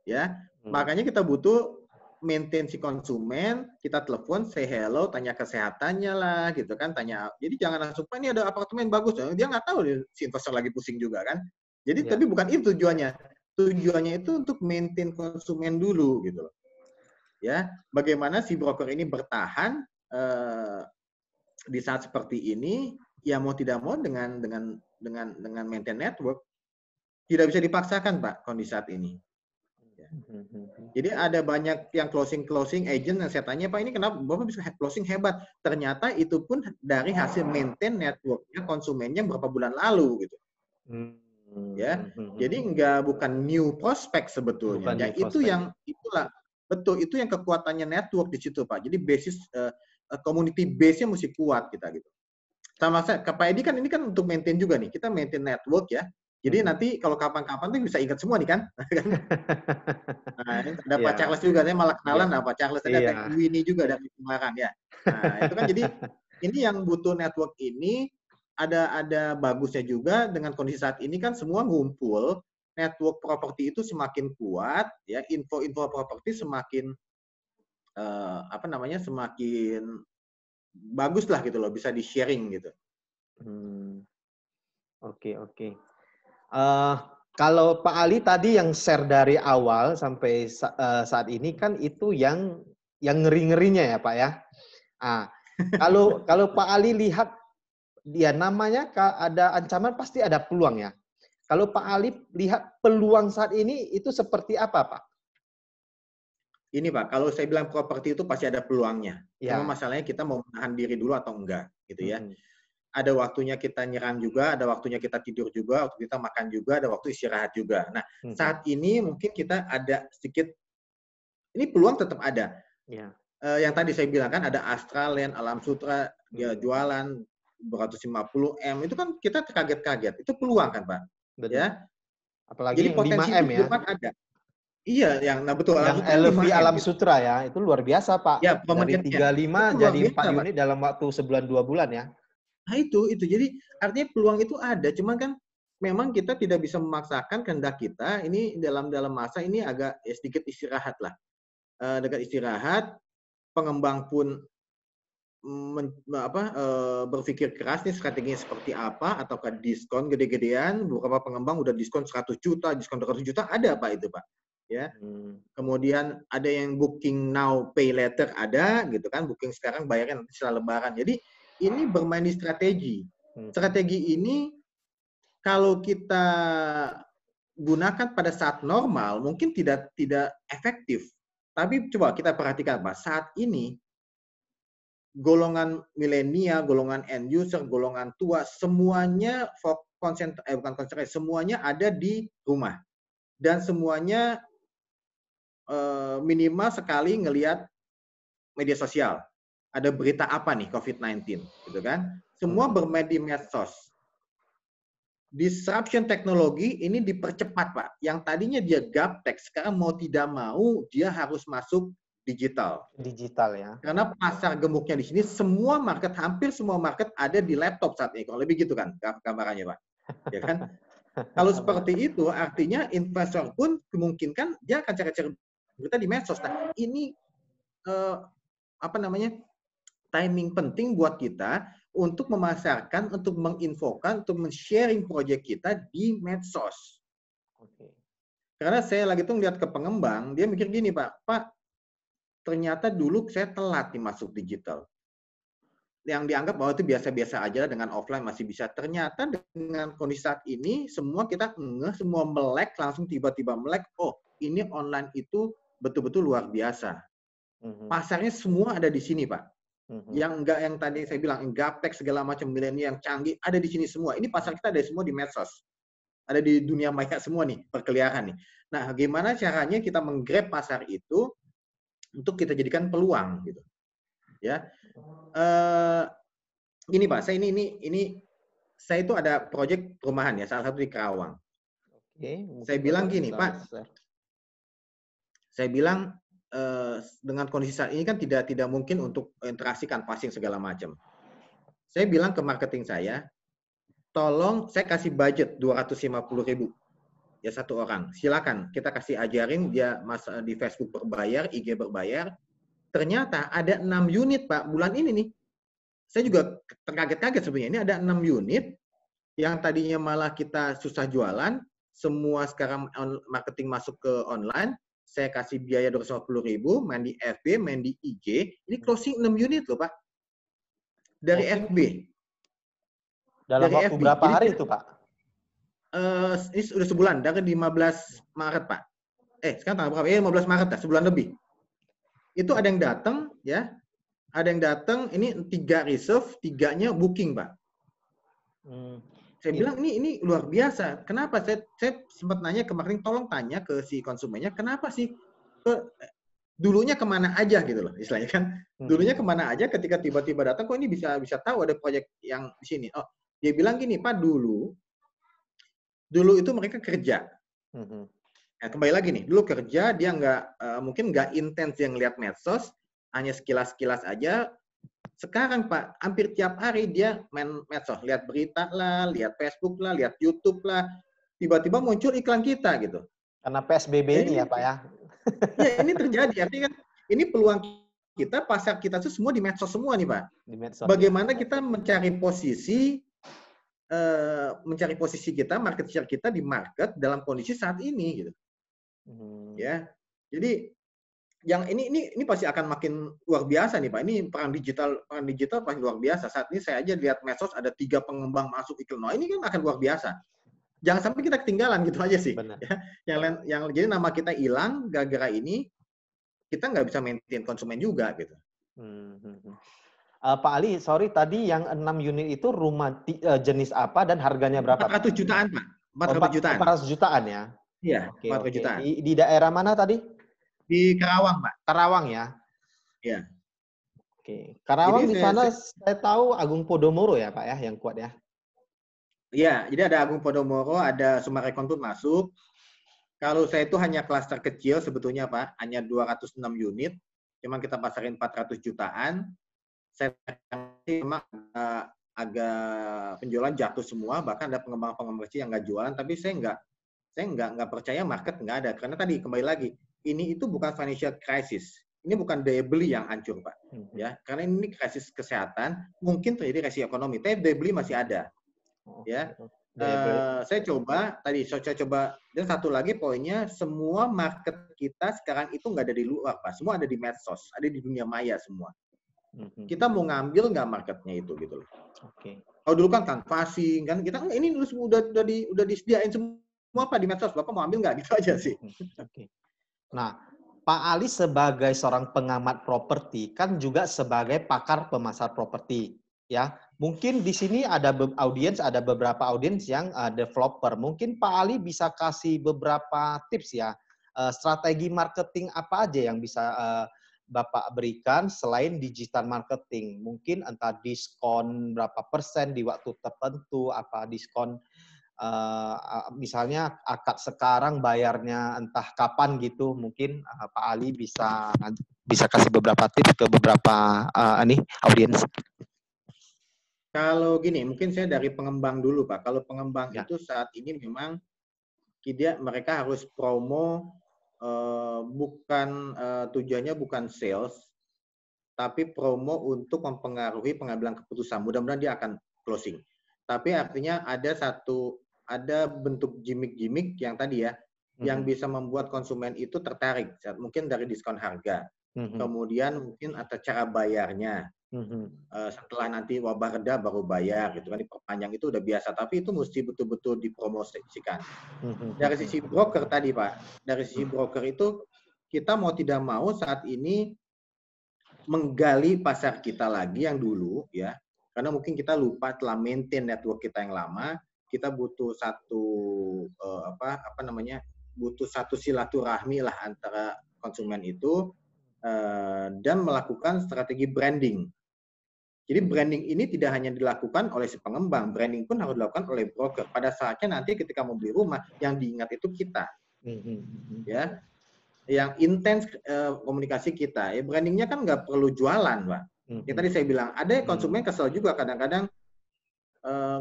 Ya, makanya kita butuh maintain si konsumen, kita telepon, say hello, tanya kesehatannya lah gitu kan, tanya. Jadi jangan langsung, Pak ini ada apartemen bagus. Dia nggak tahu si investor lagi pusing juga kan. Jadi tapi bukan itu tujuannya. Tujuannya itu untuk maintain konsumen dulu gitu loh. Ya, bagaimana si broker ini bertahan di saat seperti ini, ya mau tidak mau dengan maintain network tidak bisa dipaksakan Pak kondisi saat ini. Ya. Jadi ada banyak yang closing agent yang saya tanya, Pak ini kenapa Bapak bisa closing hebat? Ternyata itu pun dari hasil maintain networknya konsumennya berapa bulan lalu gitu. Ya, jadi bukan new prospect sebetulnya. Ya, itulah betul itu yang kekuatannya network di situ Pak. Jadi basis community base-nya mesti kuat kita gitu. Sama saya, Pak Edi kan ini kan untuk maintain juga nih. Kita maintain network ya. Jadi nanti kalau kapan-kapan tuh bisa ingat semua nih kan. Nah, ada Pak Charles juga, saya malah kenalan Pak Charles, ada Winnie juga dari Semarang ya. Nah, itu kan jadi ini yang butuh network ini. Ada bagusnya juga dengan kondisi saat ini kan semua ngumpul, network properti itu semakin kuat ya, info properti semakin semakin bagus lah gitu loh, bisa di sharing gitu. Oke. Kalau Pak Ali tadi yang share dari awal sampai saat ini kan itu yang ngeri-ngerinya ya Pak ya. Kalau Pak Ali lihat dia namanya ada ancaman pasti ada peluang ya. Kalau Pak Ali lihat peluang saat ini itu seperti apa Pak? Ini Pak, kalau saya bilang properti itu pasti ada peluangnya. Cuma masalahnya kita mau menahan diri dulu atau enggak gitu ya. Ada waktunya kita nyerang juga, ada waktunya kita tidur juga, waktu kita makan juga, ada waktu istirahat juga. Nah, saat ini mungkin kita ada sedikit, ini peluang tetap ada. Yang tadi saya bilang kan ada Astraland, Alam Sutra, dia jualan 250M, itu kan kita terkaget-kaget. Itu peluang kan Pak? Betul. Ya. Apalagi jadi yang potensi 5M itu ya. ada. Iya, betul. Yang LV Alam Sutra ya, itu luar biasa Pak. Ya, dari 35 jadi 4 unit dalam waktu sebulan 2 bulan ya. Nah itu. Jadi artinya peluang itu ada, cuman kan memang kita tidak bisa memaksakan kehendak kita. Ini dalam masa ini agak sedikit istirahat lah. Dekat istirahat, pengembang pun berpikir keras nih strateginya seperti apa, ataukah diskon gede-gedean. Beberapa pengembang udah diskon 100 juta, diskon 200 juta ada Pak itu Pak. ya. Kemudian ada yang booking now, pay later ada, gitu kan. Booking sekarang, bayarnya nanti setelah Lebaran. Jadi ini bermain di strategi. Strategi ini kalau kita gunakan pada saat normal mungkin tidak efektif. Tapi coba kita perhatikan Pak, saat ini golongan milenial, golongan end user, golongan tua, semuanya semuanya ada di rumah. Dan semuanya minimal sekali ngelihat media sosial. Ada berita apa nih COVID-19, gitu kan? Semua bermain di medsos. Disruption teknologi ini dipercepat, Pak. Yang tadinya dia gaptek, sekarang mau tidak mau dia harus masuk digital. Digital ya. Karena pasar gemuknya di sini, semua market, hampir semua market ada di laptop saat ini. Kalau lebih gitu kan gambarannya, Pak. Ya kan? Kalau seperti itu, artinya investor pun kemungkinan dia akan cari-cari berita di medsos. Nah, ini timing penting buat kita untuk memasarkan, untuk menginfokan, untuk men-sharing proyek kita di medsos. Karena saya lagi tuh ngeliat ke pengembang, dia mikir gini, Pak, ternyata dulu saya telat nih masuk digital. Yang dianggap bahwa itu biasa-biasa aja dengan offline masih bisa. Ternyata dengan kondisi saat ini, semua kita semua melek, langsung tiba-tiba melek, oh ini online itu betul-betul luar biasa. Pasarnya semua ada di sini, Pak. Yang enggak, yang tadi saya bilang, gaptek segala macam milenial yang canggih, ada di sini semua. Ini pasar kita ada semua di medsos. Ada di dunia maya semua nih, berkeliaran nih. Nah, gimana caranya kita menggrab pasar itu untuk kita jadikan peluang gitu. Ya. Gini Pak, saya ini saya itu ada proyek perumahan ya, salah satu di Kerawang. Saya bilang gini, Pak. Saya bilang dengan kondisi saat ini kan tidak mungkin untuk interaksi canvassing segala macam. Saya bilang ke marketing saya, tolong saya kasih budget 250.000 ya satu orang. Silakan kita kasih ajarin dia di Facebook berbayar, IG berbayar. Ternyata ada 6 unit Pak bulan ini nih. Saya juga terkaget-kaget sebenarnya. Ini ada 6 unit yang tadinya malah kita susah jualan, semua sekarang marketing masuk ke online. Saya kasih biaya 250.000, main di FB, main di IG. Ini closing 6 unit loh, Pak. Dari FB. Dalam dari waktu FB. berapa Jadi, hari itu, Pak? Ini sudah sebulan, dari 15 Maret, Pak. Sekarang tanggal berapa? 15 Maret, dah, sebulan lebih. Itu ada yang datang, ya. Ada yang datang, ini 3 reserve, 3-nya booking, Pak. Saya bilang ini luar biasa. Kenapa? Saya sempat nanya kemarin, tolong tanya ke si konsumennya, kenapa sih dulunya kemana aja gitu loh, istilahnya kan. Dulunya kemana aja ketika tiba-tiba datang, kok ini bisa tahu ada proyek yang di sini. Oh, dia bilang gini, Pak, dulu itu mereka kerja. Nah, kembali lagi nih, dulu kerja dia mungkin nggak intens yang lihat medsos, hanya sekilas-sekilas aja. Sekarang Pak, hampir tiap hari dia main medsos, lihat berita lah, lihat Facebook lah, lihat YouTube lah, tiba-tiba muncul iklan kita gitu. Karena PSBB ini ya Pak ya. Ya ini terjadi, artinya kan ini peluang kita, pasar kita itu semua di medsos semua nih Pak. Di medsos. Bagaimana kita mencari posisi kita, market share kita di market dalam kondisi saat ini gitu. Ya, jadi yang ini pasti akan makin luar biasa nih Pak. Ini perang digital pasti luar biasa. Saat ini saya aja lihat medsos ada 3 pengembang masuk iklan. Nah, ini kan akan luar biasa. Jangan sampai kita ketinggalan gitu aja sih. Ya. Yang jadi nama kita hilang gara-gara ini, kita nggak bisa maintain konsumen juga gitu. Pak Ali, sorry tadi yang 6 unit itu rumah jenis apa dan harganya berapa? 400 jutaan Pak. 400 jutaan. 400 jutaan ya? Iya, 400 jutaan. Di daerah mana tadi? Di Kerawang, Pak. Kerawang ya? Iya. Oke. Kerawang di sana saya tahu Agung Podomoro ya, Pak ya, yang kuat ya? Iya, jadi ada Agung Podomoro, ada Summarecon pun masuk. Kalau saya itu hanya klaster kecil sebetulnya, Pak. Hanya 206 unit. Cuman kita pasarin 400 jutaan. Saya memang agak penjualan jatuh semua. Bahkan ada pengembang-pengembang kecil yang nggak jualan. Tapi saya nggak percaya market nggak ada. Karena tadi kembali lagi, ini itu bukan financial crisis. Ini bukan daya beli yang hancur, Pak. Ya, karena ini krisis kesehatan, mungkin terjadi resesi ekonomi. Tapi daya beli masih ada. Ya. saya coba dan satu lagi poinnya, semua market kita sekarang itu nggak ada di luar, Pak. Semua ada di medsos, ada di dunia maya semua. Kita mau ngambil nggak marketnya itu gitu loh. Oke. Kalau dulu kan canvassing kan, kita ini udah disediain semua apa di medsos, Bapak mau ambil nggak, gitu aja sih. Oke. Nah, Pak Ali sebagai seorang pengamat properti kan juga sebagai pakar pemasar properti, ya. Mungkin di sini ada beberapa audiens yang developer. Mungkin Pak Ali bisa kasih beberapa tips ya, strategi marketing apa aja yang bisa Bapak berikan selain digital marketing. Mungkin entah diskon berapa persen di waktu tertentu, apa diskon misalnya akad sekarang bayarnya entah kapan gitu. Mungkin Pak Ali bisa kasih beberapa tips ke beberapa audiens. Kalau gini, mungkin saya dari pengembang dulu, Pak. Kalau pengembang Ya. itu saat ini memang mereka harus promo, tujuannya bukan sales, tapi promo untuk mempengaruhi pengambilan keputusan. Mudah-mudahan dia akan closing. Tapi artinya ada bentuk gimmick-gimmick yang tadi ya, yang bisa membuat konsumen itu tertarik. Mungkin dari diskon harga. Kemudian mungkin atau cara bayarnya. Setelah nanti wabah reda baru bayar gitu kan, diperpanjang itu udah biasa, tapi itu mesti betul-betul dipromosikan. Dari sisi broker tadi Pak, dari sisi broker itu kita mau tidak mau saat ini menggali pasar kita lagi yang dulu ya, karena mungkin kita lupa telah maintain network kita yang lama, kita butuh butuh satu silaturahmi lah antara konsumen itu dan melakukan strategi branding. Jadi branding ini tidak hanya dilakukan oleh si pengembang, branding pun harus dilakukan oleh broker. Pada saatnya nanti ketika mau beli rumah, yang diingat itu kita, ya, yang intens komunikasi kita. Ya, brandingnya kan nggak perlu jualan, Pak. Ya, tadi saya bilang ada konsumen kesel juga kadang-kadang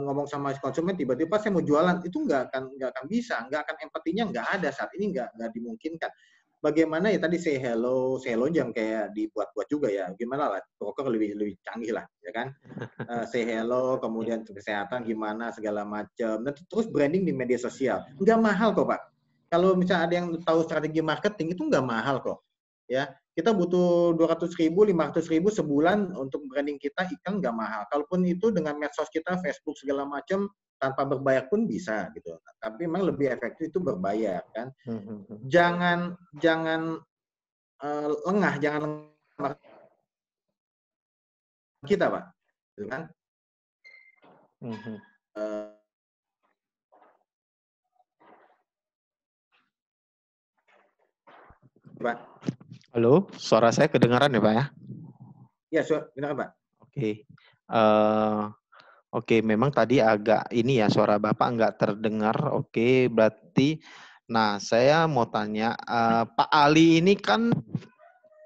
ngomong sama konsumen tiba-tiba saya mau jualan, itu nggak akan bisa, nggak akan empatinya nggak ada saat ini, nggak dimungkinkan. Bagaimana ya tadi say hello jangan kayak dibuat-buat juga ya. Gimana lah, broker lebih canggih lah, ya kan? Say hello, kemudian kesehatan gimana segala macam. Nah, terus branding di media sosial. Nggak mahal kok, Pak. Kalau misalnya ada yang tahu strategi marketing itu nggak mahal kok. Ya, kita butuh 200.000, 500.000 sebulan untuk branding kita, iklan nggak mahal. Kalaupun itu dengan medsos kita, Facebook segala macam, tanpa berbayar pun bisa gitu. Tapi memang lebih efektif itu berbayar kan. Jangan lengah, jangan lengah kita Pak, gitu kan? Pak. Halo, suara saya kedengaran ya Pak ya? Ya, kedengaran Pak. Oke. Oke, memang tadi agak ini ya suara Bapak nggak terdengar. Oke, berarti, nah saya mau tanya, Pak Ali ini kan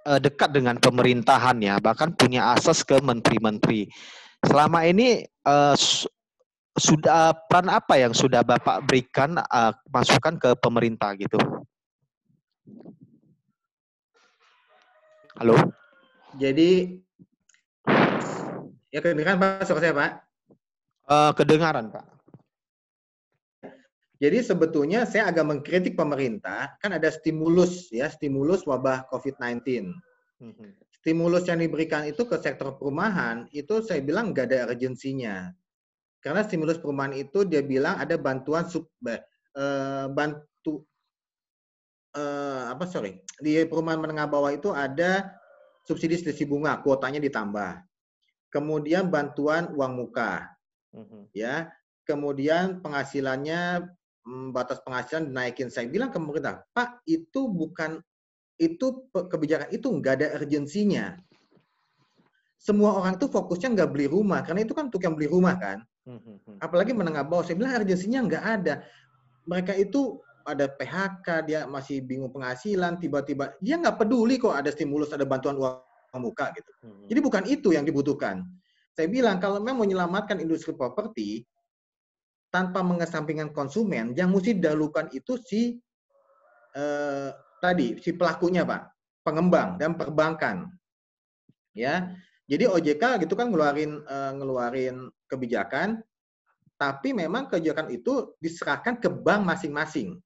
dekat dengan pemerintahan ya, bahkan punya akses ke menteri-menteri. Selama ini sudah peran apa yang sudah Bapak berikan masukan ke pemerintah gitu? Halo? Jadi, ya kedengaran Pak, suara saya Pak? Kedengaran Pak. Jadi sebetulnya saya agak mengkritik pemerintah, kan ada stimulus wabah COVID-19. Stimulus yang diberikan itu ke sektor perumahan, itu saya bilang nggak ada urgensinya. Karena stimulus perumahan itu dia bilang ada bantuan di perumahan menengah bawah itu ada subsidi selisih bunga, kuotanya ditambah. Kemudian bantuan uang muka. Ya. Kemudian penghasilannya, batas penghasilan dinaikin. Saya bilang ke pemerintah, Pak, kebijakan itu nggak ada urgensinya. Semua orang tuh fokusnya nggak beli rumah, karena itu kan untuk yang beli rumah kan. Apalagi menengah bawah, saya bilang urgensinya nggak ada. Mereka itu ada PHK, dia masih bingung penghasilan, tiba-tiba dia nggak peduli kok ada stimulus, ada bantuan uang muka gitu. Jadi bukan itu yang dibutuhkan. Saya bilang kalau memang menyelamatkan industri properti tanpa mengesampingkan konsumen, yang mesti didahulukan itu si pelakunya Pak, pengembang dan perbankan. Ya. Jadi OJK gitu kan ngeluarin kebijakan tapi memang kebijakan itu diserahkan ke bank masing-masing.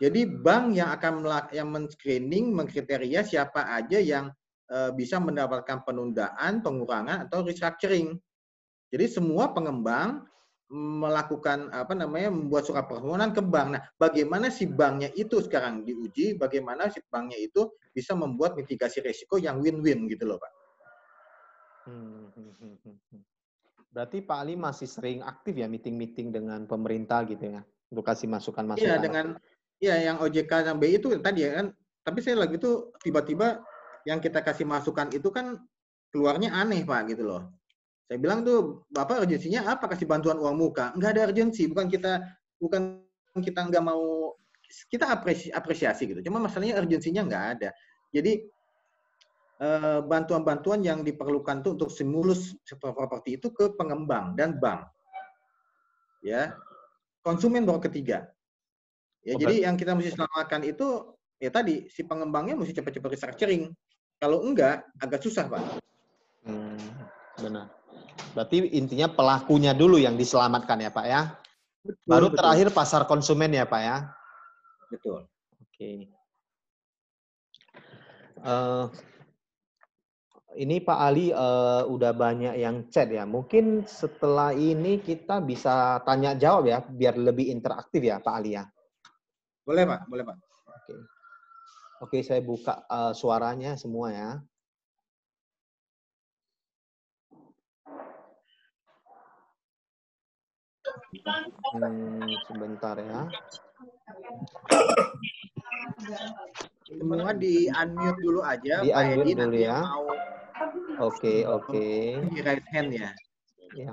Jadi bank yang akan men-screening, mengkriteria siapa aja yang bisa mendapatkan penundaan, pengurangan atau restructuring. Jadi semua pengembang melakukan membuat surat permohonan ke bank. Nah, bagaimana si banknya itu sekarang diuji, bagaimana si banknya itu bisa membuat mitigasi risiko yang win-win gitu loh, Pak. Berarti Pak Ali masih sering aktif ya meeting-meeting dengan pemerintah gitu ya, untuk kasih masukan-masukan. Iya, yang OJK dan BI itu tadi ya kan. Tapi saya lagi itu tiba-tiba yang kita kasih masukan itu kan keluarnya aneh, Pak, gitu loh. Saya bilang tuh, Bapak urgensinya apa kasih bantuan uang muka? Enggak ada urgensi, bukan kita nggak mau, kita apresiasi gitu. Cuma masalahnya urgensinya nggak ada. Jadi bantuan-bantuan yang diperlukan tuh untuk stimulus sektor properti itu ke pengembang dan bank. Ya. Konsumen baru ketiga. Ya, jadi yang kita mesti selamatkan itu ya tadi si pengembangnya mesti cepat-cepat restructuring. Kalau enggak agak susah, Pak. Benar. Berarti intinya pelakunya dulu yang diselamatkan ya Pak ya. Betul, baru betul. Terakhir pasar konsumen ya Pak ya. Betul. Oke. Ini Pak Ali udah banyak yang chat ya. Mungkin setelah ini kita bisa tanya jawab ya, biar lebih interaktif ya Pak Ali ya. Boleh Pak, boleh Pak. Oke, saya buka suaranya semua ya. Sebentar ya. Semua di unmute dulu aja, Di Pak unmute Edi dulu nanti ya. mau. Oke. Di raise hand ya. Ya.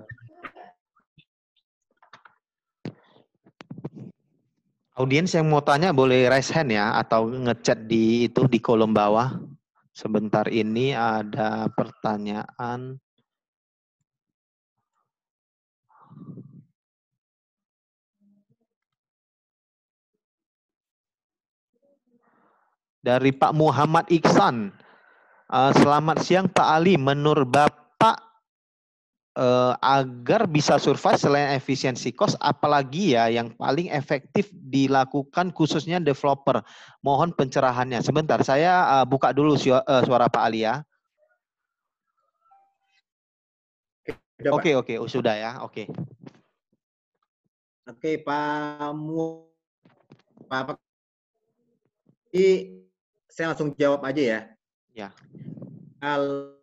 Audiens yang mau tanya boleh raise hand ya, atau ngechat di kolom bawah. Sebentar ini ada pertanyaan. Dari Pak Muhammad Iksan. Selamat siang Pak Ali, menurut Bapak agar bisa survive selain efisiensi cost, apalagi ya yang paling efektif dilakukan khususnya developer? Mohon pencerahannya. Sebentar, saya buka dulu suara Pak Ali ya. Oke, sudah ya. Oke, Pak. Jadi saya langsung jawab aja ya. Ya. Kalau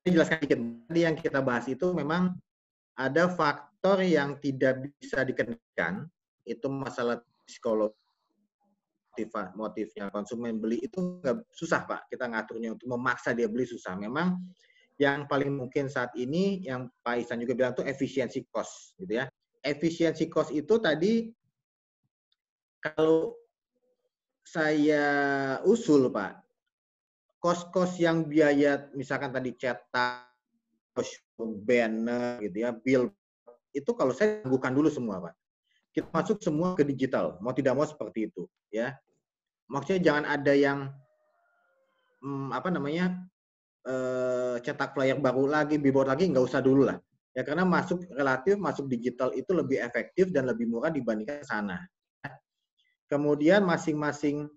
jelaskan dikit. Tadi yang kita bahas itu memang ada faktor yang tidak bisa dikendalikan, itu masalah psikologi, motifnya konsumen beli itu nggak susah Pak, kita ngaturnya untuk memaksa dia beli susah. Memang yang paling mungkin saat ini yang Pak Ihsan juga bilang tuh efisiensi cost gitu ya. Efisiensi cost itu tadi kalau saya usul Pak, kos-kos yang biaya misalkan tadi cetak, banner gitu ya, bill itu kalau saya tangguhkan dulu semua Pak. Kita masuk semua ke digital, mau tidak mau seperti itu ya. Maksudnya jangan ada yang cetak flyer baru lagi, billboard lagi, nggak usah dulu lah. Ya karena masuk digital itu lebih efektif dan lebih murah dibandingkan sana. Kemudian masing-masing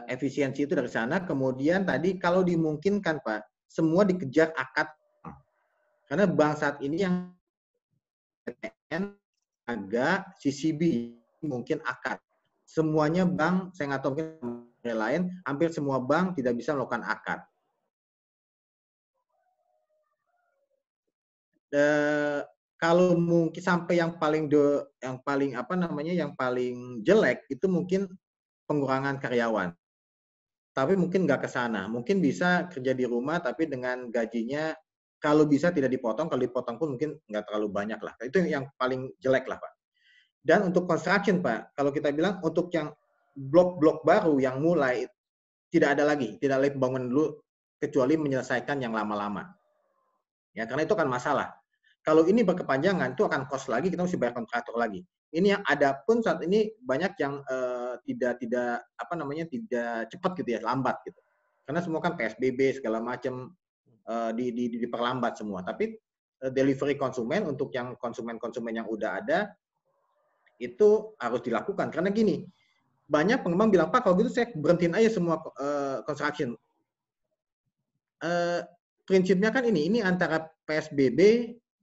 efisiensi itu dari sana. Kemudian tadi kalau dimungkinkan Pak, semua dikejar akad. Karena bank saat ini yang PTN agak CCB mungkin akad. Semuanya bank, saya nggak tahu mungkin lain, hampir semua bank tidak bisa melakukan akad. Kalau mungkin sampai yang paling jelek itu mungkin pengurangan karyawan. Tapi mungkin nggak ke sana. Mungkin bisa kerja di rumah tapi dengan gajinya kalau bisa tidak dipotong, kalau dipotong pun mungkin nggak terlalu banyak lah. Itu yang paling jelek lah Pak. Dan untuk construction Pak, kalau kita bilang untuk yang blok-blok baru yang mulai tidak ada lagi pembangunan dulu kecuali menyelesaikan yang lama-lama. Ya karena itu kan masalah. Kalau ini berkepanjangan itu akan cost lagi, kita mesti bayar kontraktor lagi. Ini yang ada pun saat ini banyak yang tidak cepat gitu ya, lambat gitu. Karena semua kan PSBB segala macam diperlambat semua. Tapi delivery konsumen untuk yang konsumen-konsumen yang udah ada itu harus dilakukan. Karena gini, banyak pengembang bilang, Pak, kalau gitu saya berhentiin aja semua construction. Prinsipnya kan ini antara PSBB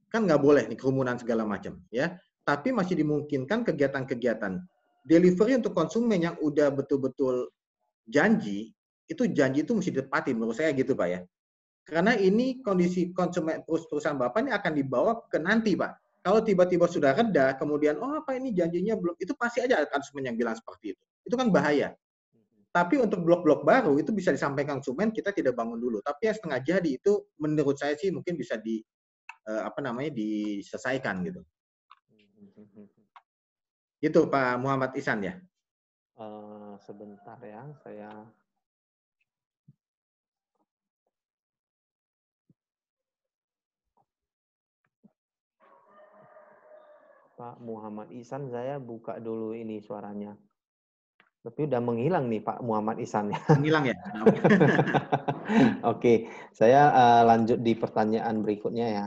kan nggak boleh nih kerumunan segala macam, ya. Tapi masih dimungkinkan kegiatan-kegiatan delivery untuk konsumen yang udah betul-betul janji itu mesti ditepati menurut saya gitu, Pak ya. Karena ini kondisi konsumen perusahaan Bapak ini akan dibawa ke nanti, Pak. Kalau tiba-tiba sudah reda, kemudian apa ini janjinya belum, itu pasti aja ada konsumen yang bilang seperti itu. Itu kan bahaya. Tapi untuk blok-blok baru itu bisa disampaikan konsumen, kita tidak bangun dulu. Tapi yang setengah jadi itu menurut saya sih mungkin bisa diselesaikan gitu. Itu Pak Muhammad Ihsan ya. Sebentar ya, saya Pak Muhammad Ihsan, saya buka dulu ini suaranya. Tapi udah menghilang nih Pak Muhammad Ihsan. Menghilang ya? Oke, saya lanjut di pertanyaan berikutnya ya.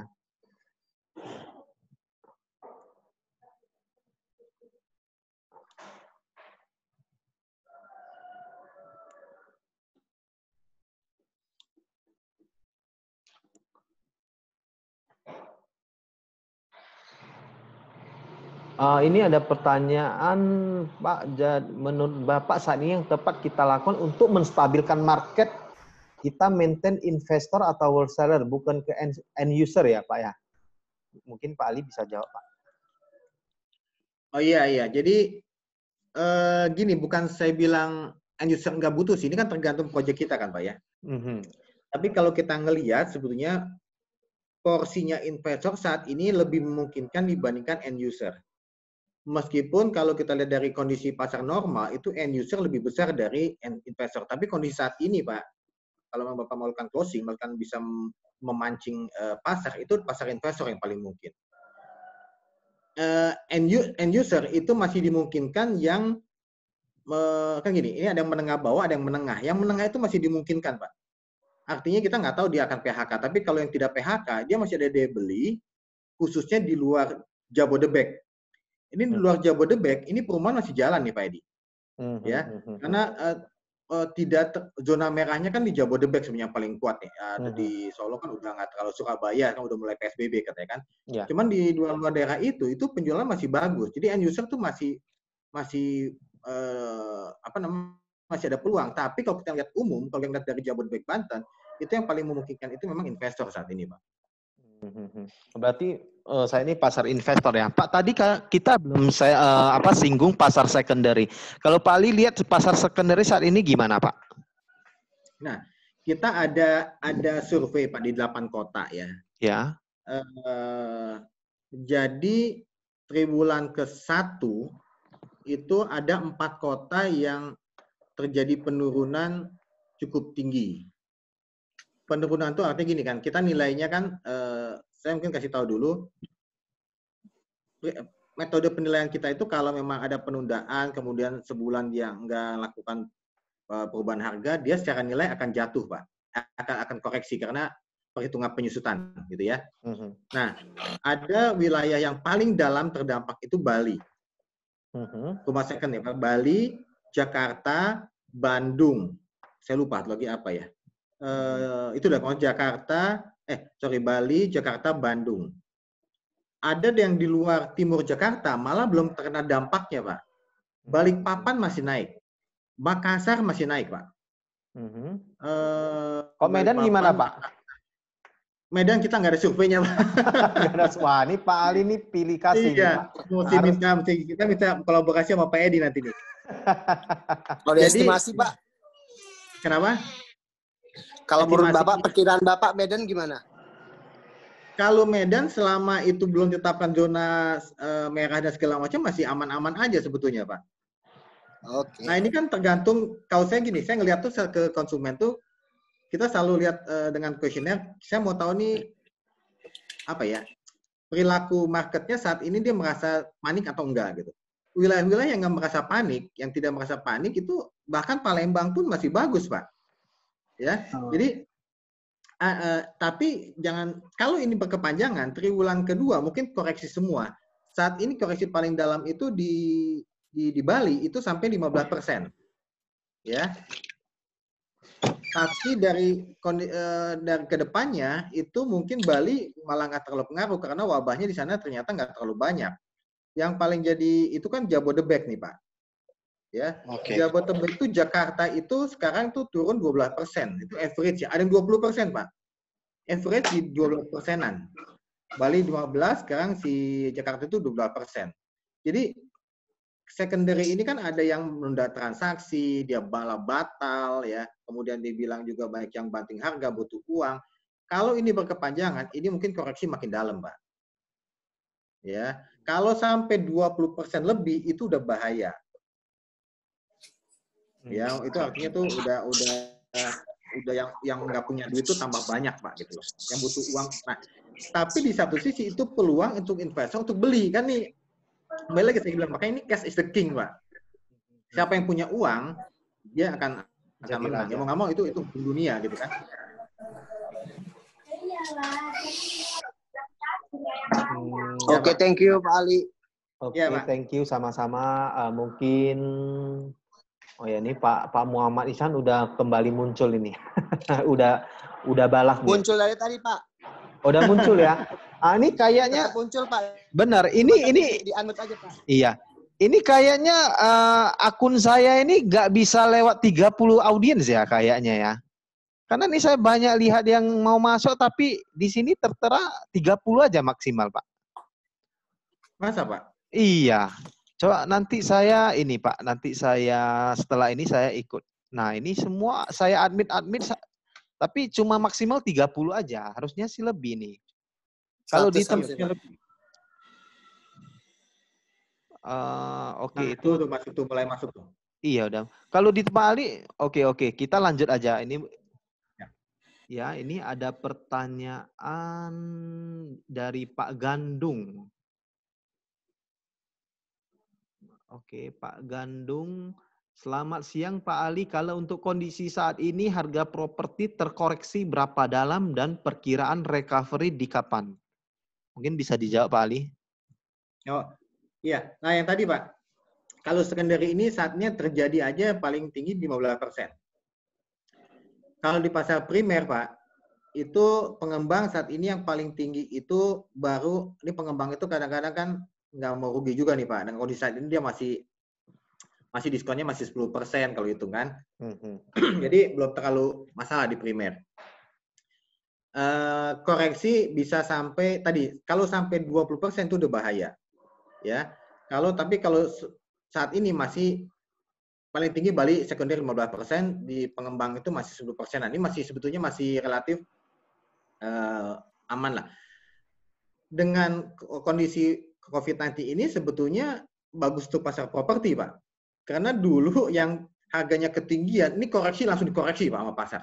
Ini ada pertanyaan, Pak. Menurut Bapak saat ini yang tepat kita lakukan untuk menstabilkan market, kita maintain investor atau wholesaler, bukan ke end user ya, Pak ya? Mungkin Pak Ali bisa jawab, Pak. Oh iya. Jadi gini, bukan saya bilang end user nggak butuh sih. Ini kan tergantung proyek kita kan, Pak ya. Tapi kalau kita ngelihat sebetulnya porsinya investor saat ini lebih memungkinkan dibandingkan end user. Meskipun kalau kita lihat dari kondisi pasar normal, itu end user lebih besar dari end investor. Tapi kondisi saat ini, Pak, kalau Bapak melakukan closing, bahkan bisa memancing pasar, itu pasar investor yang paling mungkin. End user itu masih dimungkinkan yang, kan gini, ini ada yang menengah bawah, ada yang menengah. Yang menengah itu masih dimungkinkan, Pak. Artinya kita nggak tahu dia akan PHK. Tapi kalau yang tidak PHK, dia masih ada daya beli, khususnya di luar Jabodebek. Ini di luar Jabodebek, ini perumahan masih jalan nih Pak Edi, ya, karena zona merahnya kan di Jabodebek sebenarnya paling kuat nih. Di Solo kan udah nggak terlalu, Surabaya kan udah mulai PSBB katanya kan. Yeah. Cuman di luar daerah itu penjualan masih bagus. Jadi end user tuh masih masih ada peluang. Tapi kalau kita lihat umum, kalau yang lihat dari Jabodebek Banten, itu yang paling memungkinkan itu memang investor saat ini, Pak. Berarti saya ini pasar investor ya, Pak. Tadi kita belum singgung pasar secondary. Kalau Pak Ali lihat pasar secondary saat ini gimana, Pak? Nah, kita ada survei Pak di 8 kota ya. Ya. Jadi triwulan ke-1 itu ada 4 kota yang terjadi penurunan cukup tinggi. Penurunan itu artinya gini kan, kita nilainya kan, saya mungkin kasih tahu dulu, metode penilaian kita itu kalau memang ada penundaan, kemudian sebulan dia nggak lakukan perubahan harga, dia secara nilai akan jatuh, Pak. Akan koreksi karena perhitungan penyusutan, gitu ya. Nah, ada wilayah yang paling dalam terdampak itu Bali. Rumah second ya, Pak. Bali, Jakarta, Bandung. Saya lupa lagi apa ya. Itu udah Jakarta, Bali, Jakarta, Bandung. Ada yang di luar timur Jakarta malah belum terkena dampaknya, Pak. Balikpapan masih naik, Makassar masih naik, Pak. Kok Medan gimana, Pak? Medan kita nggak ada surveinya, Pak. Wah, ini Pak Ali ini pilih kasih. Iya, kita minta kolaborasi sama Pak Edi nanti nih. Kalau estimasi, Pak? Kenapa? Kalau menurut Bapak, perkiraan Bapak Medan gimana? Kalau Medan selama itu belum ditetapkan zona merah dan segala macam masih aman-aman aja sebetulnya, Pak. Oke. Nah ini kan tergantung, kalau saya gini, saya ngeliat tuh ke konsumen tuh, kita selalu lihat dengan kuesioner, saya mau tahu nih, apa ya, perilaku marketnya saat ini dia merasa panik atau enggak gitu. Wilayah-wilayah yang nggak merasa panik, yang tidak merasa panik itu bahkan Palembang pun masih bagus, Pak. Ya, jadi Tapi jangan, kalau ini berkepanjangan, triwulan kedua mungkin koreksi semua. Saat ini koreksi paling dalam itu di Bali itu sampai 15%. Ya. Tapi dari kedepannya itu mungkin Bali malah nggak terlalu pengaruh karena wabahnya di sana ternyata nggak terlalu banyak. Yang paling jadi itu kan Jabodebek nih Pak. Ya, Jabodebek itu Jakarta itu sekarang tuh turun 12%. Itu average ya. Ada yang 20%, Pak. Average di 12%-an. Bali 15, sekarang si Jakarta itu 12%. Jadi secondary ini kan ada yang menunda transaksi, dia batal ya. Kemudian dibilang juga banyak yang banting harga, butuh uang. Kalau ini berkepanjangan, ini mungkin koreksi makin dalam, Pak. Ya, kalau sampai 20% lebih itu udah bahaya. Ya, itu artinya tuh udah yang nggak punya duit itu tambah banyak Pak gitu loh. Yang butuh uang. Nah, tapi di satu sisi itu peluang untuk investor untuk beli kan nih. Kembali lagi saya bilang makanya ini cash is the king Pak. Siapa yang punya uang dia akan menang. Ya mau nggak mau itu dunia gitu kan. Oke, thank you Pak Ali. Oke, Ya, Pak. thank you sama-sama. Mungkin oh ya ini Pak Muhammad Ihsan udah kembali muncul ini. udah balas nih. Muncul dari tadi Pak. Udah muncul ya. Ini kayaknya Tetap muncul Pak. benar. Ini dianut aja Pak. Iya. Ini kayaknya akun saya ini nggak bisa lewat 30 audiens ya kayaknya ya. Karena ini saya banyak lihat yang mau masuk tapi di sini tertera 30 aja maksimal, Pak. Masa, Pak? Iya. Coba nanti saya ini Pak, nanti saya setelah ini saya ikut. Nah, ini semua saya admit tapi cuma maksimal 30 aja. Harusnya sih lebih nih. Kalau di harusnya lebih. Oke, Nah, itu masuk tuh mulai masuk tuh. Iya udah. Kalau di Pak Ali, oke. Kita lanjut aja. Ini ya, ini ada pertanyaan dari Pak Gandung. Oke, Pak Gandung. Selamat siang Pak Ali. Kalau untuk kondisi saat ini harga properti terkoreksi berapa dalam dan perkiraan recovery di kapan? Mungkin bisa dijawab Pak Ali. Oh, iya. Nah, yang tadi Pak. Kalau secondary ini saatnya terjadi aja paling tinggi 15%. Kalau di pasar primer Pak, itu pengembang saat ini yang paling tinggi itu baru, ini pengembang itu kadang-kadang kan nggak mau rugi juga nih Pak. Dan kondisi saat ini dia masih diskonnya masih 10% kalau hitungan. Jadi belum terlalu masalah di primer. Koreksi bisa sampai tadi, kalau sampai 20% itu udah bahaya. Ya. Kalau saat ini masih paling tinggi Bali sekunder 15%, di pengembang itu masih 10%. Ini masih sebetulnya masih relatif aman lah. Dengan kondisi COVID-19 ini sebetulnya bagus tuh pasar properti, Pak. Karena dulu yang harganya ketinggian, ini koreksi langsung dikoreksi Pak sama pasar.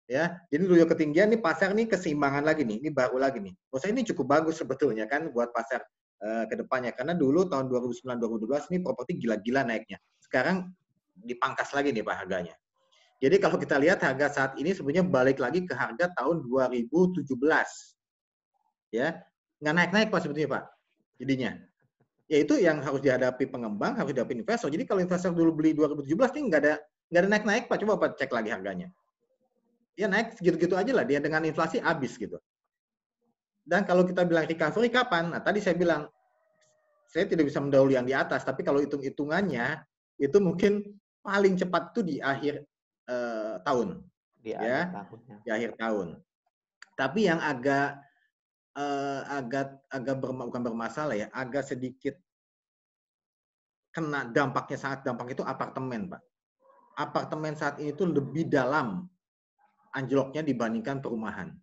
Ya, jadi dulu ketinggian, ini pasar nih keseimbangan lagi nih, ini baru lagi nih. Menurut saya ini cukup bagus sebetulnya kan buat pasar ke depannya. Karena dulu tahun 2009-2012 ini properti gila-gila naiknya. Sekarang dipangkas lagi nih Pak harganya. Jadi kalau kita lihat harga saat ini sebenarnya balik lagi ke harga tahun 2017. Ya, nggak naik-naik Pak sebetulnya Pak. Jadinya. Ya itu yang harus dihadapi pengembang, harus dihadapi investor. Jadi kalau investor dulu beli 2017 ini nggak ada naik-naik Pak. Coba Pak cek lagi harganya. Ya naik segitu-gitu aja lah. Dia dengan inflasi habis gitu. Dan kalau kita bilang recovery kapan? Nah tadi saya bilang, saya tidak bisa mendahului yang di atas. Tapi kalau hitung-hitungannya, itu mungkin paling cepat itu di akhir tahun. Di akhir tahun. Tapi yang agak bukan bermasalah ya, agak sedikit kena dampaknya, sangat dampak itu apartemen, Pak. Apartemen saat ini tuh lebih dalam anjloknya dibandingkan perumahan.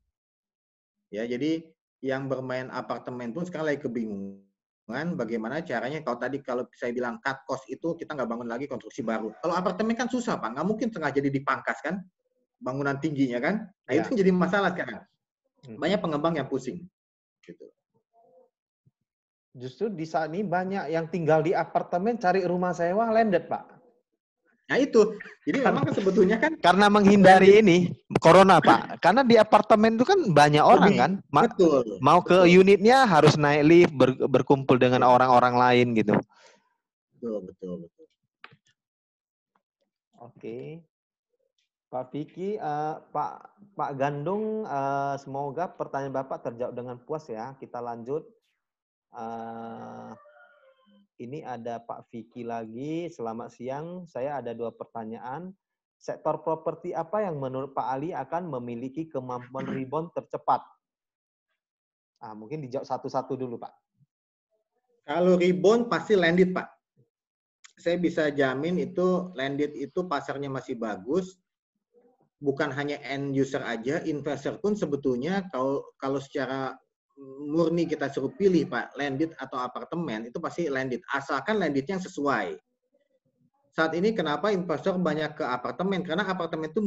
Ya, jadi yang bermain apartemen pun sekarang lagi kebingungan bagaimana caranya. Kalau saya bilang cut cost itu kita nggak bangun lagi konstruksi baru. Kalau apartemen kan susah Pak, nggak mungkin tengah jadi dipangkas kan, bangunan tingginya kan. Nah itu jadi masalah sekarang. Banyak pengembang yang pusing. Gitu. Justru di saat ini banyak yang tinggal di apartemen cari rumah sewa landed Pak. Nah itu, jadi memang kan sebetulnya kan Karena menghindari ini corona, Pak. Karena di apartemen itu kan banyak orang lebih kan. betul, Mau ke betul, unitnya harus naik lift, berkumpul dengan betul, orang-orang lain gitu. betul. Oke. Pak Vicky, Pak Gandung, semoga pertanyaan Bapak terjawab dengan puas ya. Kita lanjut. Ini ada Pak Vicky lagi. Selamat siang. Saya ada 2 pertanyaan. Sektor properti apa yang menurut Pak Ali akan memiliki kemampuan rebound tercepat? Mungkin dijawab satu-satu dulu, Pak. Kalau rebound pasti landed, Pak. Saya bisa jamin itu landed itu pasarnya masih bagus. Bukan hanya end user aja, investor pun sebetulnya kalau secara murni kita suruh pilih, Pak, landed atau apartemen, itu pasti landed. Asalkan landednya sesuai. Saat ini kenapa investor banyak ke apartemen? Karena apartemen itu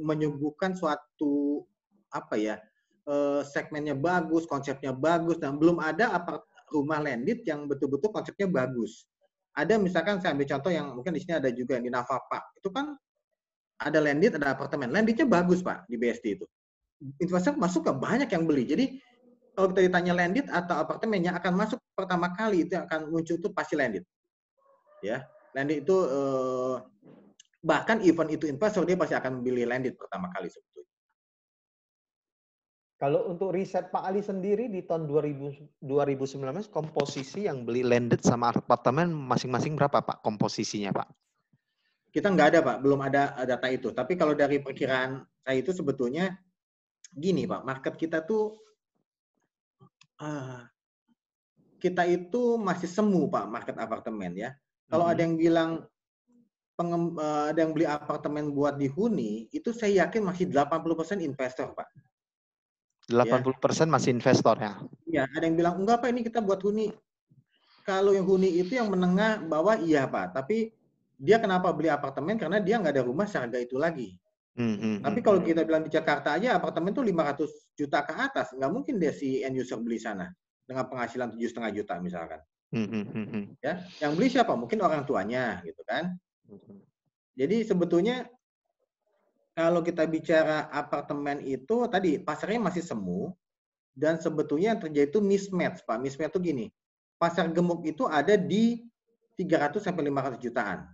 menyuguhkan suatu segmennya bagus, konsepnya bagus, dan belum ada rumah landed yang betul-betul konsepnya bagus. Ada misalkan saya ambil contoh yang mungkin di sini ada juga di Nafa Park. Itu kan ada landed, ada apartemen. Landednya bagus, Pak, di BSD itu. Investor masuk ke banyak yang beli. Jadi kalau kita ditanya landed atau apartemen yang akan masuk pertama kali itu yang akan muncul itu pasti landed. Ya, landed itu bahkan event itu investor dia pasti akan beli landed pertama kali sebetulnya. Kalau untuk riset Pak Ali sendiri di tahun 2019 komposisi yang beli landed sama apartemen masing-masing berapa, Pak, komposisinya, Pak? Kita nggak ada, Pak, belum ada data itu. Tapi kalau dari perkiraan saya itu sebetulnya gini, Pak, market kita tuh kita itu masih semu, Pak, market apartemen ya. Kalau ada yang bilang ada yang beli apartemen buat dihuni, itu saya yakin masih 80% investor, Pak. 80% masih investor ya? Iya, ada yang bilang, enggak Pak, ini kita buat huni. Kalau yang huni itu yang menengah bawah, iya Pak. Tapi dia kenapa beli apartemen? Karena dia nggak ada rumah seharga itu lagi. Tapi kalau kita bilang di Jakarta aja, apartemen tuh 500 juta ke atas. Nggak mungkin dia si end user beli sana. Dengan penghasilan 7,5 juta misalkan. Ya, yang beli siapa? Mungkin orang tuanya, gitu kan. Jadi sebetulnya kalau kita bicara apartemen itu tadi pasarnya masih semu dan sebetulnya yang terjadi itu mismatch, Pak. Mismatch itu gini. Pasar gemuk itu ada di 300 sampai 500 jutaan.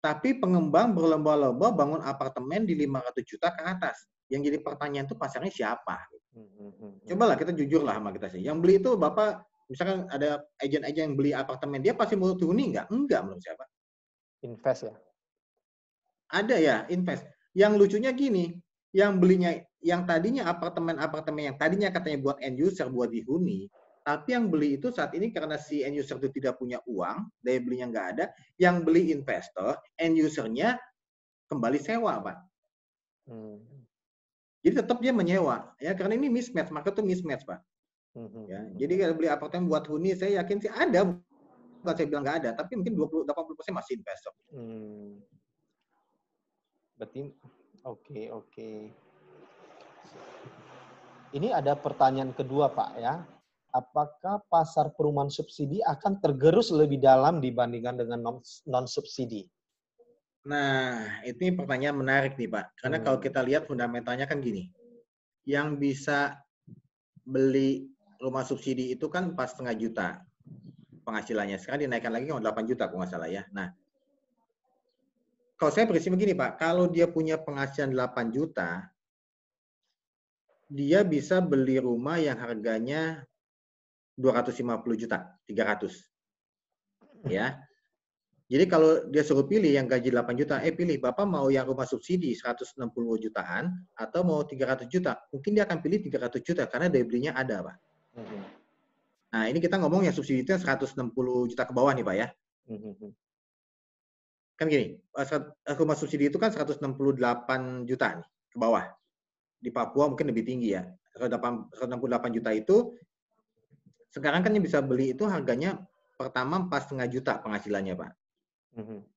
Tapi pengembang berlomba-lomba bangun apartemen di 500 juta ke atas. Yang jadi pertanyaan itu pasarnya siapa? Cobalah kita jujur lah sama kita sih. Yang beli itu Bapak, misalkan ada agen-agen yang beli apartemen, dia pasti mau huni nggak? Enggak menurut siapa? Invest ya? Ada ya, invest. Yang lucunya gini, yang belinya, yang tadinya apartemen-apartemen yang tadinya katanya buat end user, buat dihuni, tapi yang beli itu saat ini karena si end user itu tidak punya uang, daya belinya nggak ada, yang beli investor, end usernya kembali sewa, Pak. Jadi tetap dia menyewa, ya karena ini mismatch, maka itu mismatch, Pak. Ya, jadi kalau beli apartemen buat huni, saya yakin sih ada, bukan saya bilang nggak ada, tapi mungkin 80% masih investor. Berarti oke. Ini ada pertanyaan kedua, Pak ya. Apakah pasar perumahan subsidi akan tergerus lebih dalam dibandingkan dengan non subsidi? Nah, ini pertanyaan menarik nih, Pak. Karena kalau kita lihat fundamentalnya kan gini. Yang bisa beli rumah subsidi itu kan 4,5 juta penghasilannya. Sekarang dinaikkan lagi ke 8 juta kalau nggak salah ya. Nah, kalau saya prinsip begini, Pak. Kalau dia punya penghasilan 8 juta, dia bisa beli rumah yang harganya 250 juta, 300. Ya. Jadi kalau dia suruh pilih yang gaji 8 juta, pilih Bapak mau yang rumah subsidi 160 jutaan atau mau 300 juta. Mungkin dia akan pilih 300 juta karena daya belinya ada, Pak. Nah, ini kita ngomong yang subsidi itu 160 juta ke bawah nih, Pak ya. Kan gini, rumah subsidi itu kan 168 juta nih ke bawah. Di Papua mungkin lebih tinggi ya. 168 juta itu sekarang kan yang bisa beli itu harganya pertama 4,5 juta penghasilannya, Pak.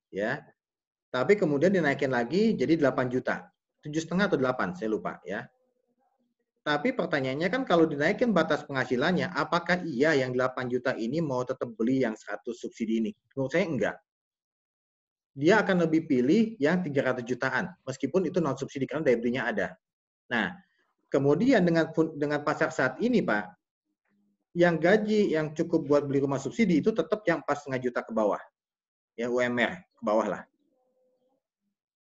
Ya. Tapi kemudian dinaikin lagi jadi 8 juta. 7,5 atau 8, saya lupa ya. Tapi pertanyaannya kan kalau dinaikin batas penghasilannya, apakah iya yang 8 juta ini mau tetap beli yang 100 subsidi ini? Menurut saya enggak. dia akan lebih pilih yang 300 jutaan, meskipun itu non subsidi karena daya belinya ada. Nah, kemudian dengan pasar saat ini, Pak, yang gaji yang cukup buat beli rumah subsidi itu tetap yang 4,5 juta ke bawah, ya UMR ke bawah lah.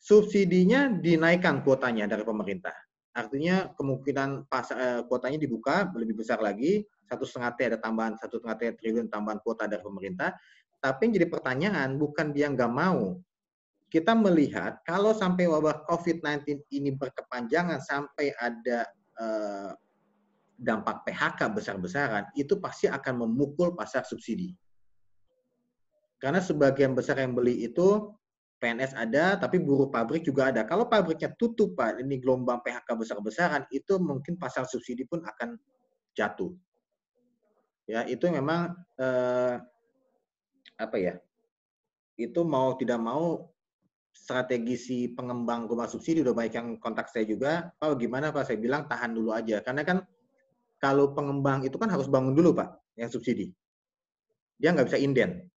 Subsidinya dinaikkan kuotanya dari pemerintah. Artinya kemungkinan kuotanya dibuka lebih besar lagi, 1,5 T ada tambahan 1,5 triliun tambahan kuota dari pemerintah. Tapi yang jadi pertanyaan bukan dia nggak mau. Kita melihat kalau sampai wabah COVID-19 ini berkepanjangan sampai ada dampak PHK besar-besaran, itu pasti akan memukul pasar subsidi. Karena sebagian besar yang beli itu PNS ada, tapi buruh pabrik juga ada. Kalau pabriknya tutup, Pak, ini gelombang PHK besar-besaran, itu mungkin pasar subsidi pun akan jatuh. Ya, itu memang apa ya? Itu mau tidak mau strategi si pengembang rumah subsidi udah banyak yang kontak saya juga. Pak, gimana Pak? Saya bilang tahan dulu aja. Karena kan kalau pengembang itu kan harus bangun dulu, Pak, yang subsidi. Dia nggak bisa inden.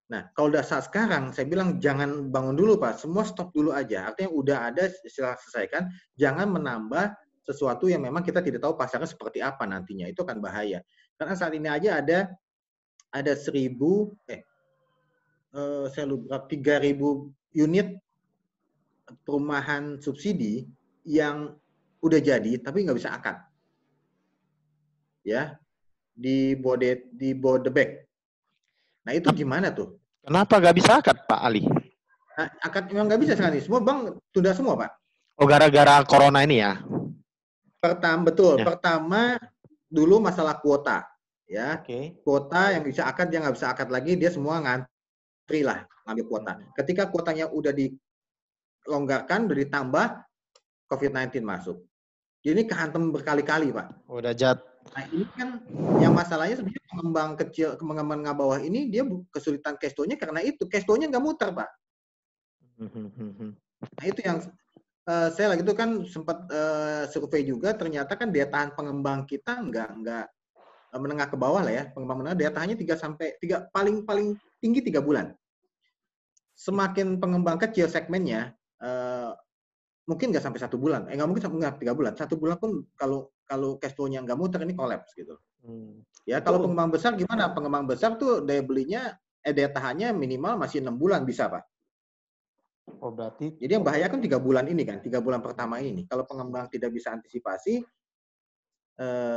Nah, kalau udah saat sekarang, saya bilang jangan bangun dulu, Pak. Semua stop dulu aja. Artinya udah ada, silahkan selesaikan. Jangan menambah sesuatu yang memang kita tidak tahu pasarnya seperti apa nantinya. Itu akan bahaya. Karena saat ini aja ada 3.000 unit perumahan subsidi yang udah jadi, tapi nggak bisa akad. Ya, di Bodebek. Nah, itu gimana tuh? Kenapa nggak bisa akad, Pak Ali? Nah, akad memang nggak bisa sekarang ini. Semua bank tunda semua, Pak. Oh, gara-gara corona ini ya? Betul. Ya. Pertama, dulu masalah kuota. Ya, kuota yang bisa akad, dia nggak bisa akad lagi, dia semua ngantri lah ngambil kuota. Ketika kuotanya udah dilonggarkan, udah ditambah, COVID-19 masuk. Jadi ini kehantem berkali-kali, Pak. Udah jat. Nah, ini kan yang masalahnya sebenarnya pengembang kecil, pengembang bawah ini dia kesulitan cash flow-nya karena itu cash flow-nya nggak muter, Pak. Nah, itu yang saya lagi itu kan sempat survei juga, ternyata kan daya tahan pengembang kita nggak menengah ke bawah lah ya, pengembang menengah daya tahannya 3 paling tinggi 3 bulan. Semakin pengembang kecil segmennya mungkin nggak sampai 1 bulan, nggak mungkin sampai 3 bulan. 1 bulan pun kalau cash flow-nya nggak muter ini kolaps gitu. Ya kalau pengembang besar gimana? Pengembang besar tuh daya belinya, daya tahannya minimal masih 6 bulan bisa, Pak. Oh berarti. Jadi yang bahaya kan 3 bulan ini kan, 3 bulan pertama ini. Kalau pengembang tidak bisa antisipasi,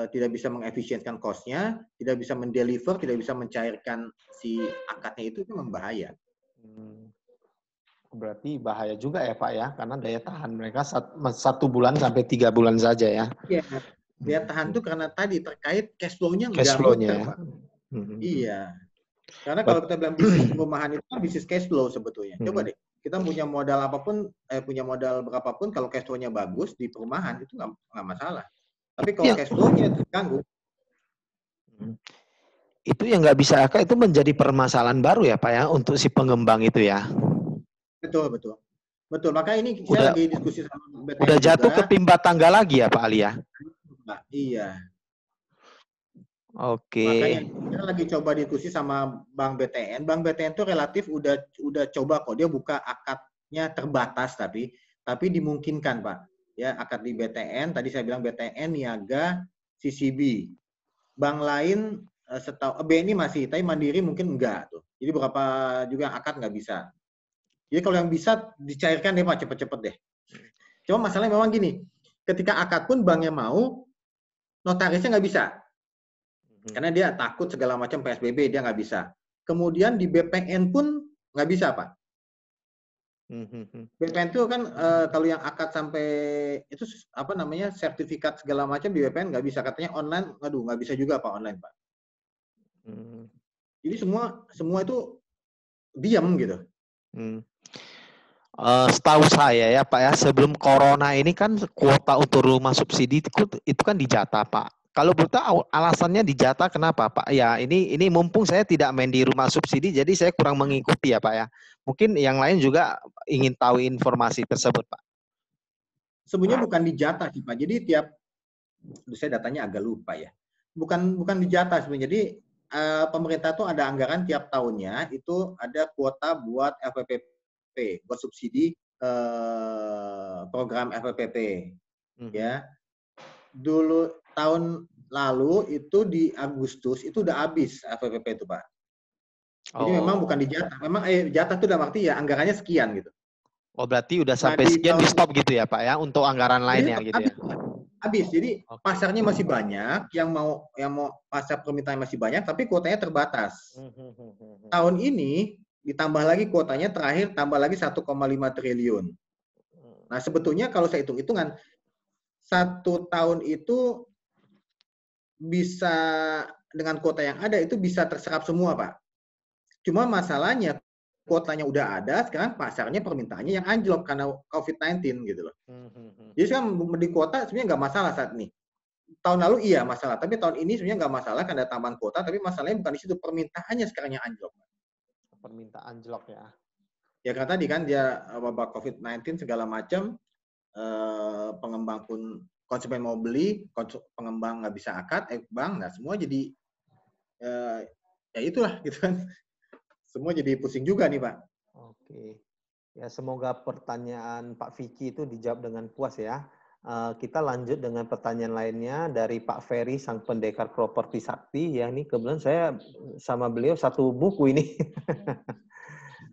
tidak bisa mengefisienkan cost-nya, tidak bisa mendeliver, tidak bisa mencairkan si akadnya itu memang bahaya. Berarti bahaya juga ya Pak ya, karena daya tahan mereka 1 bulan sampai 3 bulan saja ya. Iya, daya tahan itu karena tadi terkait cash flow-nya cash flow-nya ya. Pak. Iya, karena kalau kita bilang bisnis perumahan itu kan bisnis cash flow sebetulnya. Coba deh, kita punya modal apapun, punya modal berapapun, kalau cash flow-nya bagus di perumahan itu nggak masalah. Tapi kalau cash flow-nya terganggu, itu yang nggak bisa akad itu menjadi permasalahan baru ya Pak ya untuk si pengembang itu ya. Betul. Maka ini saya lagi diskusi sama BTN. Udah jatuh juga ke timba tangga lagi ya Pak Ali ya? Iya. Oke. Makanya kita lagi coba diskusi sama Bank BTN. Bank BTN itu relatif udah coba kok, dia buka akadnya terbatas tapi dimungkinkan Pak. Ya, akad di BTN, tadi saya bilang BTN, Niaga, CCB. Bank lain BNI masih, tapi Mandiri mungkin enggak tuh. Jadi beberapa juga akad nggak bisa. Jadi kalau yang bisa dicairkan deh Pak, cepet-cepet deh. Cuma masalahnya memang gini, ketika akad pun banknya mau, notarisnya nggak bisa. Karena dia takut segala macam PSBB, dia nggak bisa. Kemudian di BPN pun nggak bisa Pak. BPN itu kan kalau yang akad sampai itu apa namanya sertifikat segala macam di BPN nggak bisa. Katanya online, aduh nggak bisa juga Pak online Pak. Jadi semua itu diam gitu. Setahu saya ya Pak ya, sebelum corona ini kan kuota untuk rumah subsidi itu kan dijatah Pak. Kalau buta alasannya dijatah kenapa Pak? Ya ini mumpung saya tidak main di rumah subsidi, jadi saya kurang mengikuti ya Pak ya. Mungkin yang lain juga ingin tahu informasi tersebut Pak. Sebenarnya bukan dijatah sih Pak. Jadi saya datanya agak lupa ya. Bukan dijatah sebenarnya. Jadi pemerintah tuh ada anggaran tiap tahunnya itu ada kuota buat LPPP FPP, buat subsidi program FPP. Ya, dulu tahun lalu itu di Agustus itu udah habis FPP itu Pak. Jadi memang bukan dijatah, memang jatah itu dalam arti ya anggarannya sekian gitu. Oh berarti udah sampai sekian di stop gitu ya Pak ya untuk anggaran lainnya gitu ya. Habis, jadi pasarnya masih banyak, yang mau pasar permintaan masih banyak, tapi kuotanya terbatas. Tahun ini ditambah lagi kuotanya terakhir tambah lagi 1,5 triliun. Nah sebetulnya kalau saya hitung-hitungan 1 tahun itu bisa dengan kuota yang ada itu bisa terserap semua Pak. Cuma masalahnya kuotanya udah ada, sekarang pasarnya permintaannya yang anjlok karena COVID-19 gitu loh. Jadi sekarang di kuota sebenarnya nggak masalah saat ini. Tahun lalu iya masalah, tapi tahun ini sebenarnya nggak masalah karena ada tambahan kuota, tapi masalahnya bukan di situ, permintaannya sekarang yang anjlok. Permintaan anjlok ya. Ya karena tadi kan dia wabah COVID-19 segala macam, pengembang pun konsumen mau beli, pengembang nggak bisa akad, bank, nah semua jadi ya itulah gitu kan. Semua jadi pusing juga nih Pak. Oke. Ya semoga pertanyaan Pak Vicky itu dijawab dengan puas ya. Kita lanjut dengan pertanyaan lainnya dari Pak Ferry, sang pendekar properti sakti. Ya ini kebetulan saya sama beliau satu buku ini.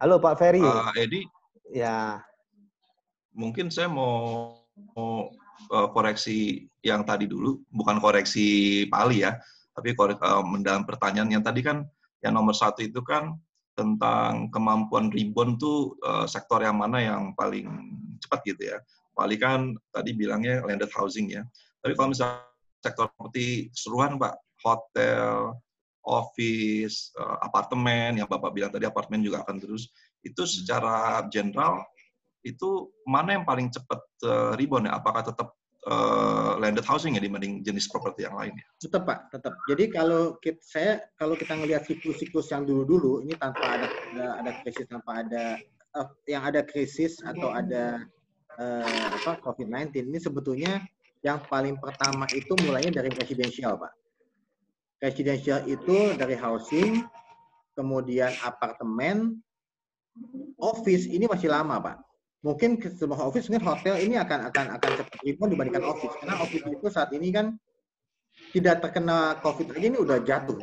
Halo Pak Ferry. Edi. Ya. Mungkin saya mau koreksi yang tadi dulu, bukan koreksi Pak Ali ya, tapi dalam pertanyaan yang tadi kan yang nomor 1 itu kan tentang kemampuan rebound tuh sektor yang mana yang paling cepat gitu ya. Paling kan tadi bilangnya landed housing ya. Tapi kalau misalnya sektor seperti keseluruhan Pak, hotel, office, apartemen, yang Bapak bilang tadi apartemen juga akan terus, itu secara general itu mana yang paling cepat rebound ya? Apakah tetap landed housing ya dibanding jenis properti yang lainnya? Tetap Pak, tetap. Jadi kalau kita ngelihat siklus-siklus yang dulu-dulu ini tanpa ada krisis, tanpa ada yang ada krisis atau ada COVID-19, ini sebetulnya yang paling pertama itu mulainya dari residential Pak. Residential itu dari housing, kemudian apartemen, office ini masih lama Pak. Mungkin semua office, mungkin hotel ini akan cepat rebound dibandingkan office, karena office itu saat ini kan tidak terkena COVID aja ini udah jatuh,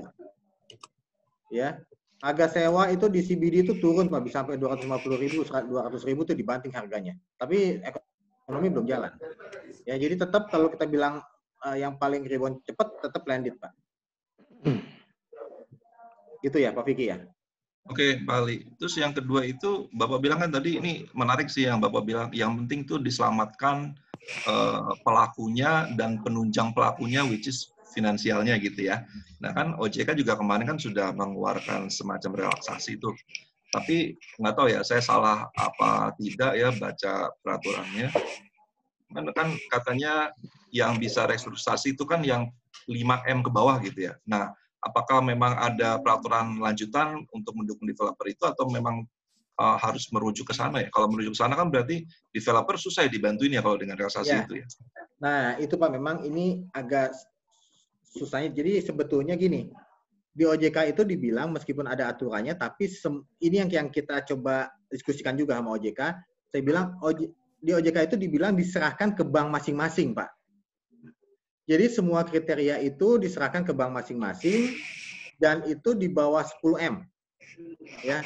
ya. Harga sewa itu di CBD itu turun Pak, bisa sampai 250.000, 200.000 itu dibanting harganya. Tapi ekonomi belum jalan. Ya, jadi tetap kalau kita bilang yang paling rebound cepat tetap landed Pak. Gitu ya Pak Vicky ya. Oke, Pak Ali. Terus yang kedua itu, Bapak bilang kan tadi, ini menarik sih yang Bapak bilang, yang penting tuh diselamatkan pelakunya dan penunjang pelakunya, which is finansialnya gitu ya. Nah kan OJK juga kemarin kan sudah mengeluarkan semacam relaksasi itu. Tapi nggak tahu ya, saya salah apa tidak ya baca peraturannya. Kan katanya yang bisa restrukturisasi itu kan yang 5M ke bawah gitu ya. Nah, apakah memang ada peraturan lanjutan untuk mendukung developer itu atau memang harus merujuk ke sana ya? Kalau merujuk ke sana kan berarti developer susah ya dibantuin ya kalau dengan relaksasi itu ya. Nah, itu Pak memang ini agak susahnya. Jadi sebetulnya gini, di OJK itu dibilang meskipun ada aturannya, tapi ini yang kita coba diskusikan juga sama OJK. Saya bilang di OJK itu dibilang diserahkan ke bank masing-masing Pak. Jadi semua kriteria itu diserahkan ke bank masing-masing dan itu di bawah 10M. Ya,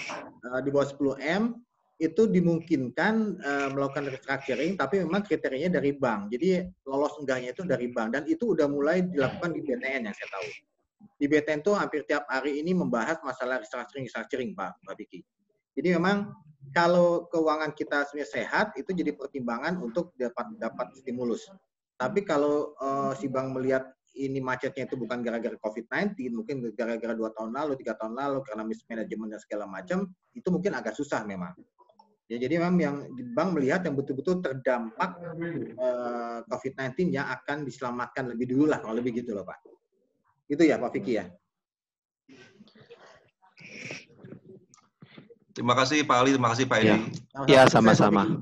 di bawah 10M itu dimungkinkan melakukan restructuring, tapi memang kriterianya dari bank. Jadi lolos enggaknya itu dari bank dan itu udah mulai dilakukan di BTN yang saya tahu. Di BTN tuh hampir tiap hari ini membahas masalah restructuring Pak Vicky. Jadi memang kalau keuangan kita sebenarnya sehat itu jadi pertimbangan untuk dapat stimulus. Tapi kalau si bank melihat ini macetnya itu bukan gara-gara COVID-19, mungkin gara-gara 2 tahun lalu, 3 tahun lalu, karena mismanagement dan segala macam, itu mungkin agak susah memang. Ya, jadi memang yang bank melihat yang betul-betul terdampak COVID-19 yang akan diselamatkan lebih dulu lah, kalau lebih gitu loh Pak. Itu ya Pak Vicky ya. Terima kasih Pak Ali, terima kasih Pak Edi. Ya, sama-sama.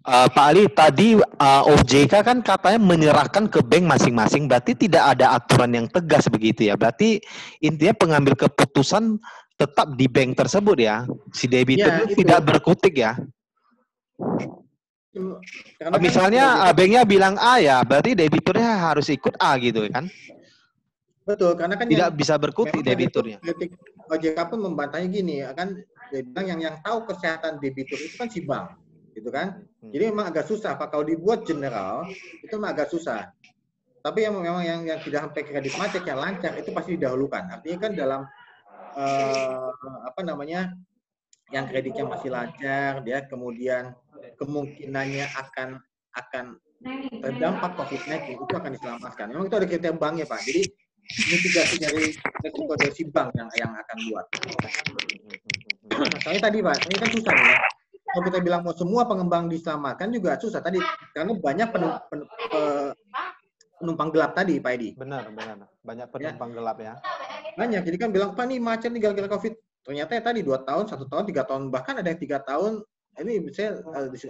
Pak Ali, tadi OJK kan katanya menyerahkan ke bank masing-masing, berarti tidak ada aturan yang tegas begitu ya. Berarti intinya pengambil keputusan tetap di bank tersebut ya. Si debitur Ya, itu itu. tidak berkutik ya. Karena kan Misalnya sebagai- banknya bilang A ya, berarti debiturnya harus ikut A gitu kan. betul, karena kan Tidak yang bisa berkutik memang tadi itu debiturnya. kritik OJK pun membantahnya gini, kan dia bilang yang tahu kesehatan debitur itu kan si bank, gitu kan. Jadi memang agak susah, Pak. Kalau dibuat general itu memang agak susah. Tapi yang memang yang tidak sampai kredit macet yang lancar itu pasti didahulukan. Artinya kan dalam apa namanya, yang kreditnya masih lancar, dia kemudian kemungkinannya akan terdampak COVID-19 itu akan diselamatkan. Memang itu ada kriteria banknya, Pak. Jadi mitigasi dari resiko dari si bank yang akan buat. Soalnya tadi, Pak, ini kan susah nih ya. Kalau kita bilang mau semua pengembang diselamatkan juga susah tadi karena banyak penumpang gelap tadi, Pak Edi. Benar. Banyak penumpang gelap ya. Banyak. Jadi kan bilang, Pak, nih macet nih gara-gara COVID. Ternyata ya tadi 2 tahun, 1 tahun, 3 tahun, bahkan ada yang 3 tahun. Ini saya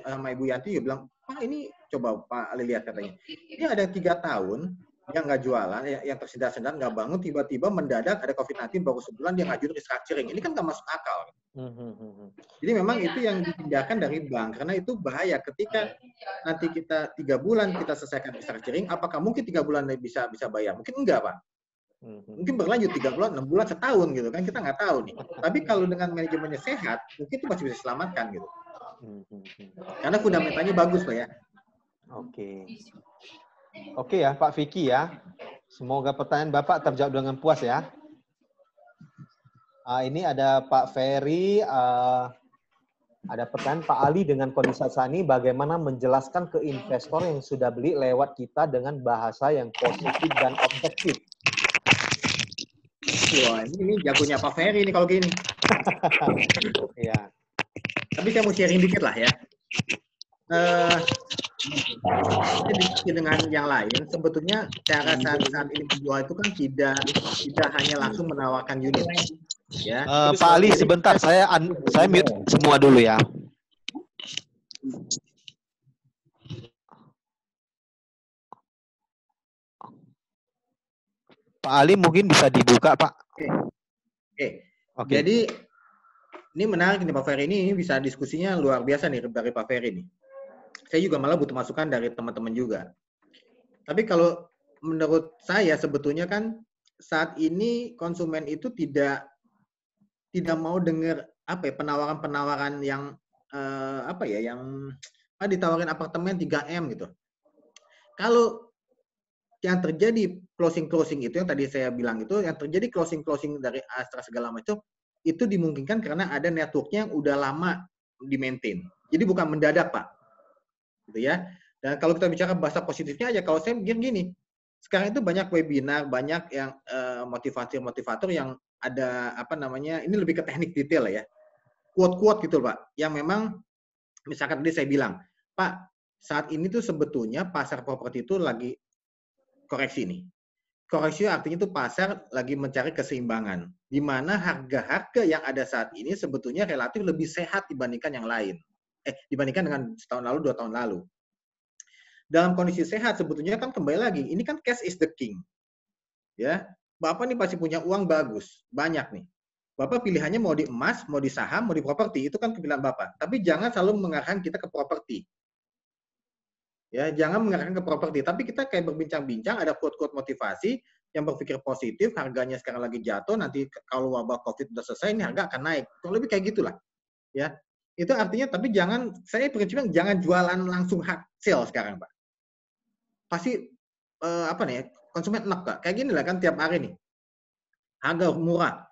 sama Ibu Yanti juga bilang, Pak, ini coba Pak Ali lihat katanya. Ini ada 3 tahun, dia nggak jualan, yang tersendat-sendat, nggak bangun, tiba-tiba mendadak ada COVID-19 baru sebulan dia ngajuin restructuring. Ini kan nggak masuk akal. Jadi memang itu yang dihindarkan dari bank, karena itu bahaya. Ketika nanti kita 3 bulan kita selesaikan restructuring, apakah mungkin 3 bulan bisa bayar? Mungkin enggak, Pak. Mungkin berlanjut 3 bulan, 6 bulan, setahun gitu kan, kita nggak tahu nih. Tapi kalau dengan manajemennya sehat, mungkin itu masih bisa diselamatkan gitu. Karena fundamentalnya bagus, Pak ya. Oke ya, Pak Vicky ya. Semoga pertanyaan Bapak terjawab dengan puas ya. Ini ada Pak Ferry, ada pertanyaan Pak Ali dengan kondisi saat ini bagaimana menjelaskan ke investor yang sudah beli lewat kita dengan bahasa yang positif dan objektif. Wah, ini jagonya Pak Ferry ini kalau gini. Iya. Tapi saya mau sharing dikit lah ya. Diskusi dengan yang lain, sebetulnya cara saat ini menjual itu kan tidak hanya langsung menawarkan unit. Ya. Pak Ali, sebentar, saya mute semua dulu ya. Pak Ali mungkin bisa dibuka, Pak. Oke. Jadi ini menarik nih Pak Ferry, ini bisa diskusinya luar biasa nih dari Pak Ferry nih. Saya juga malah butuh masukan dari teman-teman juga. Tapi kalau menurut saya sebetulnya kan saat ini konsumen itu tidak mau dengar penawaran-penawaran yang ditawarin apartemen 3M gitu. Kalau yang terjadi closing itu yang tadi saya bilang itu yang terjadi closing dari Astra segala macam itu dimungkinkan karena ada networknya yang udah lama di-maintain. Jadi bukan mendadak, Pak. Gitu ya. Dan kalau kita bicara bahasa positifnya aja, kalau saya mikir gini, sekarang itu banyak webinar, banyak yang motivator yang ada ini lebih ke teknik detail ya. Quote-quote gitu, Pak. Yang memang misalkan tadi saya bilang, Pak, saat ini tuh sebetulnya pasar properti itu lagi koreksi nih. Koreksi artinya itu pasar lagi mencari keseimbangan, di mana harga-harga yang ada saat ini sebetulnya relatif lebih sehat dibandingkan yang lain. Dibandingkan dengan setahun lalu, 2 tahun lalu. Dalam kondisi sehat sebetulnya kan kembali lagi, ini kan cash is the king. Ya, Bapak nih pasti punya uang bagus, banyak nih. Bapak pilihannya mau di emas, mau di saham, mau di properti, itu kan pilihan Bapak. Tapi jangan selalu mengarahkan kita ke properti. Ya, jangan mengarahkan ke properti, tapi kita kayak berbincang-bincang, ada quote-quote motivasi yang berpikir positif, harganya sekarang lagi jatuh, nanti kalau wabah COVID udah selesai, ini harga akan naik. Kalau lebih kayak gitulah. Ya. Itu artinya, tapi saya prinsipnya jangan jualan langsung hard sale sekarang, Pak. Pasti, konsumen enak, Pak. Kayak gini lah kan tiap hari nih. Harga murah,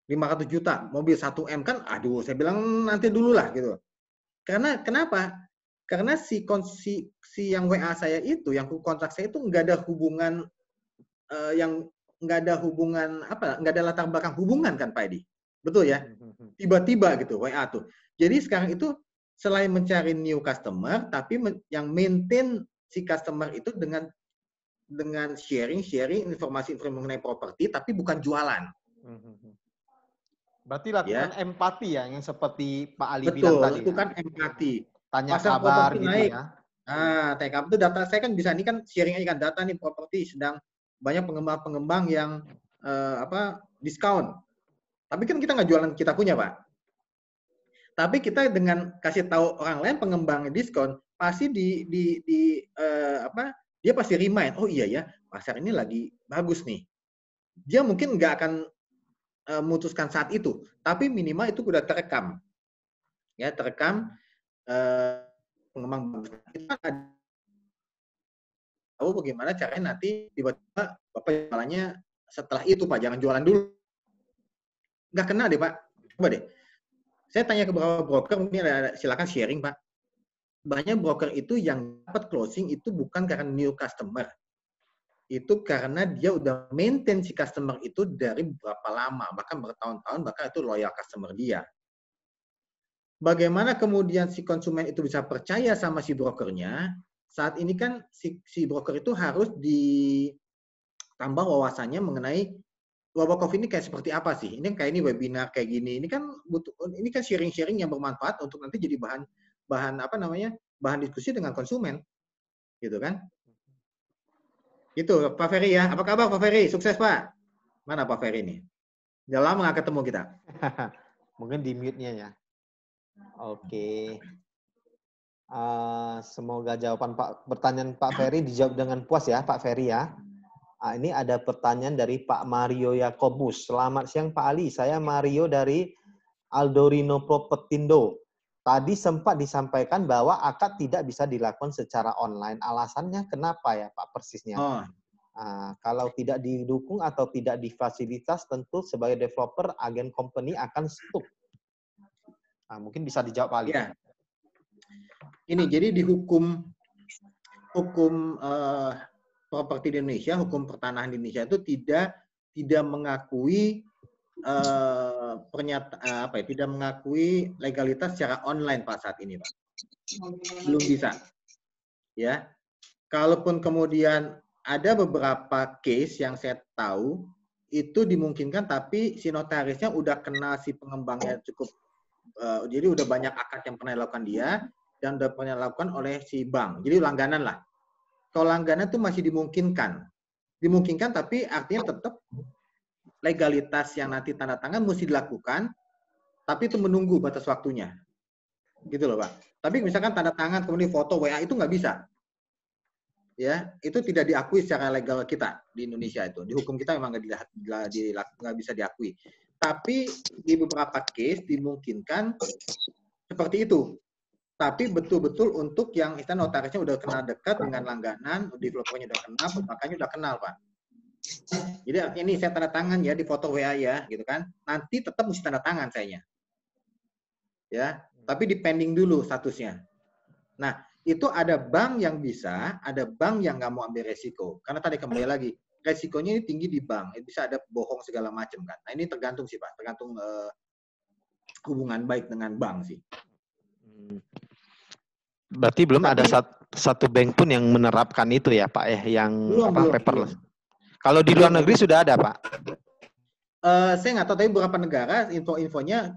500 juta, mobil 1M kan, aduh, saya bilang nanti dulu lah, gitu. Karena, kenapa? Karena si yang WA saya itu, yang kontrak saya itu nggak ada hubungan nggak ada latar belakang hubungan kan Pak Edi, betul ya? Tiba-tiba gitu WA tuh. Jadi sekarang itu selain mencari new customer, tapi yang maintain si customer itu dengan sharing informasi mengenai properti, tapi bukan jualan. Berarti lakukan empati ya, yang seperti Pak Ali bilang tadi. Betul, itu kan empati. Tanya pasar kabar properti gitu naik. Ya. TKP itu data saya kan bisa, ini kan sharing aja kan data nih properti sedang banyak pengembang yang diskon. Tapi kan kita nggak jualan kita punya, Pak. Tapi kita dengan kasih tahu orang lain pengembang diskon, pasti dia pasti remind, oh iya ya, pasar ini lagi bagus nih. Dia mungkin nggak akan memutuskan saat itu, tapi minimal itu udah terekam. Ya, terekam pengembang kita tahu bagaimana caranya nanti tiba-tiba Bapak jualannya setelah itu, Pak. Jangan jualan dulu. Nggak kena deh, Pak. Coba deh. Saya tanya ke beberapa broker, mungkin silakan sharing, Pak. Banyak broker itu yang dapat closing itu bukan karena new customer. Itu karena dia udah maintain si customer itu dari berapa lama, bahkan bertahun-tahun, bahkan itu loyal customer dia. Bagaimana kemudian si konsumen itu bisa percaya sama si brokernya? Saat ini kan si broker itu harus ditambah wawasannya mengenai wabah COVID ini kayak seperti apa sih? Ini kayak ini webinar kayak gini. Ini kan sharing-sharing yang bermanfaat untuk nanti jadi bahan diskusi dengan konsumen. Gitu kan? Itu Pak Ferry ya. Apa kabar Pak Ferry? Sukses Pak. Mana Pak Ferry ini? Udah lama nggak ketemu kita. Mungkin di mute-nya ya. Oke. Semoga jawaban pertanyaan Pak Ferry dijawab dengan puas ya Pak Ferry ya. Ini ada pertanyaan dari Pak Mario Yakobus. Selamat siang Pak Ali, saya Mario dari Aldorino Propertindo. Tadi sempat disampaikan bahwa akad tidak bisa dilakukan secara online. Alasannya kenapa ya Pak persisnya? Kalau tidak didukung atau tidak difasilitas, tentu sebagai developer, agen company akan stuck. Mungkin bisa dijawab Pak Ali. Ya. Ini jadi di hukum properti di Indonesia, hukum pertanahan di Indonesia itu tidak mengakui tidak mengakui legalitas secara online Pak saat ini Pak. Belum bisa. Ya. Kalaupun kemudian ada beberapa case yang saya tahu itu dimungkinkan tapi si notarisnya udah kenal si pengembangnya cukup jadi udah banyak akad yang pernah dilakukan dia dan udah pernah dilakukan oleh si bank. Jadi langganan lah. Kalau langganan itu masih dimungkinkan. Dimungkinkan tapi artinya tetap legalitas yang nanti tanda tangan mesti dilakukan, tapi itu menunggu batas waktunya. Gitu loh Pak. Tapi misalkan tanda tangan kemudian foto WA itu nggak bisa. Ya, itu tidak diakui secara legal kita di Indonesia itu. Di hukum kita memang nggak bisa diakui. Tapi di beberapa case dimungkinkan seperti itu. Tapi betul-betul untuk yang istilah notarisnya udah kenal dekat dengan langganan, developernya udah kenal, makanya udah kenal Pak. Jadi artinya ini saya tanda tangan ya di foto WA ya, gitu kan. Nanti tetap mesti tanda tangan sayanya. Ya, tapi di pending dulu statusnya. Nah, itu ada bank yang bisa, ada bank yang nggak mau ambil resiko. Karena tadi kembali lagi, resikonya ini tinggi di bank. Bisa ada bohong segala macam kan. Nah, ini tergantung sih Pak, tergantung hubungan baik dengan bank sih. Berarti belum ada satu bank pun yang menerapkan itu ya Pak ya, yang paperless. Kalau di luar negeri sudah ada Pak? Saya nggak tahu, tapi beberapa negara infonya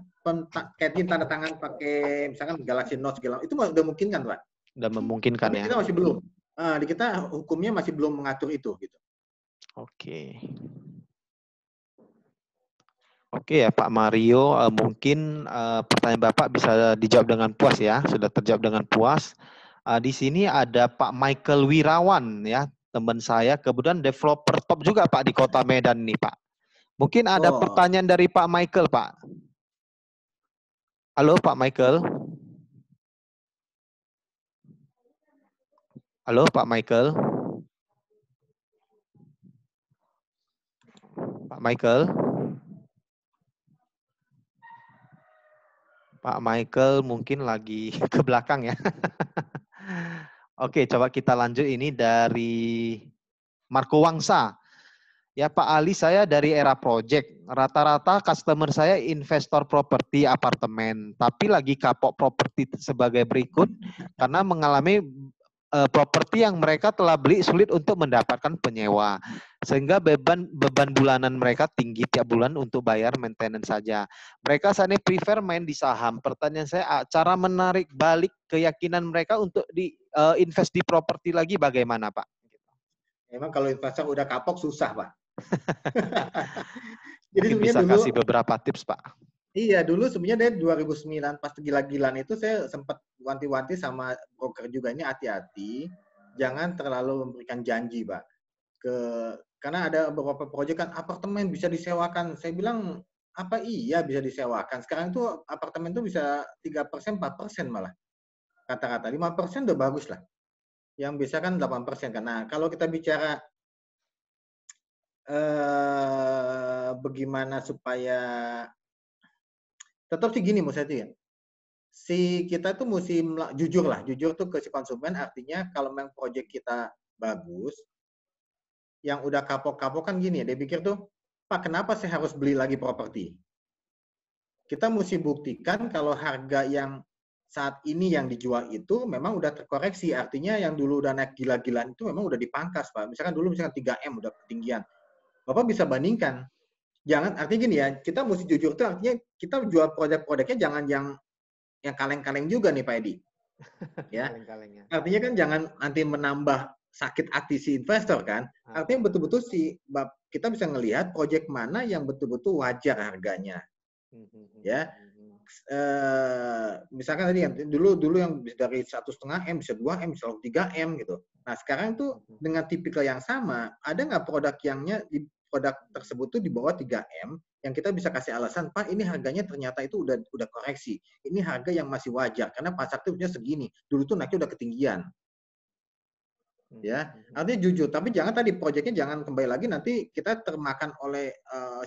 kaitin tanda tangan pakai misalkan Galaxy Note segala itu udah mungkin kan Pak? Udah memungkinkan tapi ya? Kita masih belum. Di kita hukumnya masih belum mengatur itu gitu. Oke. Oke ya Pak Mario, mungkin pertanyaan Bapak bisa dijawab dengan puas ya, sudah terjawab dengan puas. Di sini ada Pak Michael Wirawan ya, teman saya, kemudian developer top juga Pak di Kota Medan nih Pak. Mungkin ada pertanyaan dari Pak Michael Pak. Halo Pak Michael. Halo Pak Michael. Pak Michael. Pak Michael mungkin lagi ke belakang ya. Oke, coba kita lanjut ini dari Marco Wangsa. Ya Pak Ali, saya dari Era Project. Rata-rata customer saya investor properti apartemen, tapi lagi kapok properti sebagai berikut karena mengalami properti yang mereka telah beli sulit untuk mendapatkan penyewa. Sehingga beban bulanan mereka tinggi tiap bulan untuk bayar maintenance saja. Mereka saat ini prefer main di saham. Pertanyaan saya, cara menarik balik keyakinan mereka untuk invest di properti lagi bagaimana Pak? Memang kalau investor udah kapok susah Pak. Jadi Mungkin sebenarnya bisa dulu, kasih beberapa tips, Pak. iya dulu sebenarnya dari 2009 pas gila-gilaan itu saya sempat wanti-wanti sama broker juga, ini hati-hati, jangan terlalu memberikan janji, Pak. Karena ada beberapa proyek kan apartemen bisa disewakan. Saya bilang, apa iya bisa disewakan? Sekarang itu apartemen itu bisa 3%, 4% malah. Kata-kata 5% udah bagus lah. Yang bisa kan 8% kan. Nah, kalau kita bicara bagaimana supaya tetap sih gini Mas Hati ya. Si kita tuh mesti jujur lah, jujur tuh ke si konsumen, artinya kalau memang proyek kita bagus, yang udah kapok-kapok kan gini ya, dia pikir tuh, Pak kenapa saya harus beli lagi properti? Kita mesti buktikan kalau harga yang saat ini yang dijual itu memang udah terkoreksi, artinya yang dulu udah naik gila-gilaan itu memang udah dipangkas, Pak. Misalkan dulu 3M udah ketinggian. Bapak bisa bandingkan. Jangan, artinya gini ya, kita mesti jujur tuh artinya kita jual produk-produknya jangan yang kaleng-kaleng juga nih Pak Edi. Ya. Kaleng-kalengnya. Artinya kan jangan nanti menambah sakit hati si investor kan. Artinya betul-betul kita bisa ngelihat proyek mana yang betul-betul wajar harganya. Ya. Misalkan tadi dulu yang dari 1,5 M bisa 2 M bisa 3 M gitu. Nah sekarang tuh dengan tipikal yang sama, ada nggak produk produk tersebut tuh di bawah 3M yang kita bisa kasih alasan, Pak ini harganya ternyata itu udah koreksi, ini harga yang masih wajar karena pasar tuh punya segini, dulu tuh naiknya udah ketinggian. Ya, artinya jujur, tapi jangan tadi proyeknya jangan kembali lagi nanti kita termakan oleh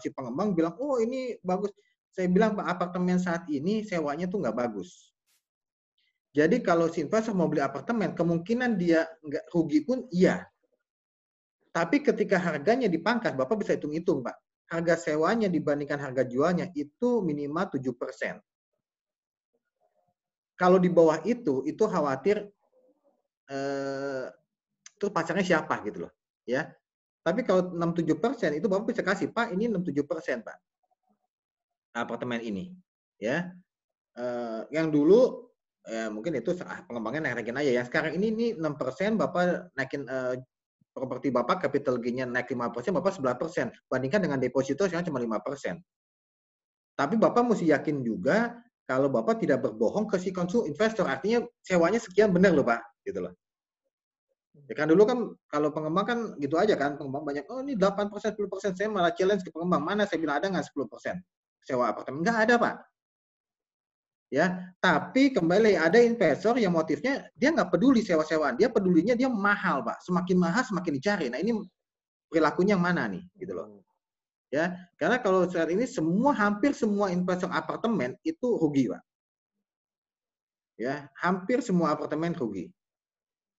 si pengembang bilang, oh ini bagus. Saya bilang Pak apartemen saat ini sewanya tuh nggak bagus. Jadi kalau si investor mau beli apartemen, kemungkinan dia nggak rugi pun iya. Tapi ketika harganya dipangkas, Bapak bisa hitung-hitung Pak. Harga sewanya dibandingkan harga jualnya itu minimal 7%. Kalau di bawah itu khawatir itu pasarnya siapa gitu loh. Ya. Tapi kalau 6-7% itu Bapak bisa kasih, Pak ini 6-7% Pak. Apartemen ini. Ya. Yang dulu mungkin itu pengembangnya naikin aja ya. Sekarang ini 6%, Bapak naikin properti Bapak capital gain-nya naik 5%, Bapak 11%. Bandingkan dengan deposito sekarang cuma 5%. Tapi Bapak mesti yakin juga kalau Bapak tidak berbohong ke si investor. Artinya sewanya sekian benar loh Pak, gitu loh. Ya kan dulu kan kalau pengembang kan gitu aja kan, pengembang banyak, oh ini 8%, 10%, saya malah challenge ke pengembang, mana saya bilang ada nggak 10% sewa apartemen? Nggak ada Pak. Ya, tapi kembali ada investor yang motifnya dia nggak peduli sewa-sewaan, dia pedulinya dia mahal Pak, semakin mahal semakin dicari. Nah ini perilakunya yang mana nih, gitu loh. Ya, karena kalau saat ini hampir semua investor apartemen itu rugi Pak. Ya, hampir semua apartemen rugi.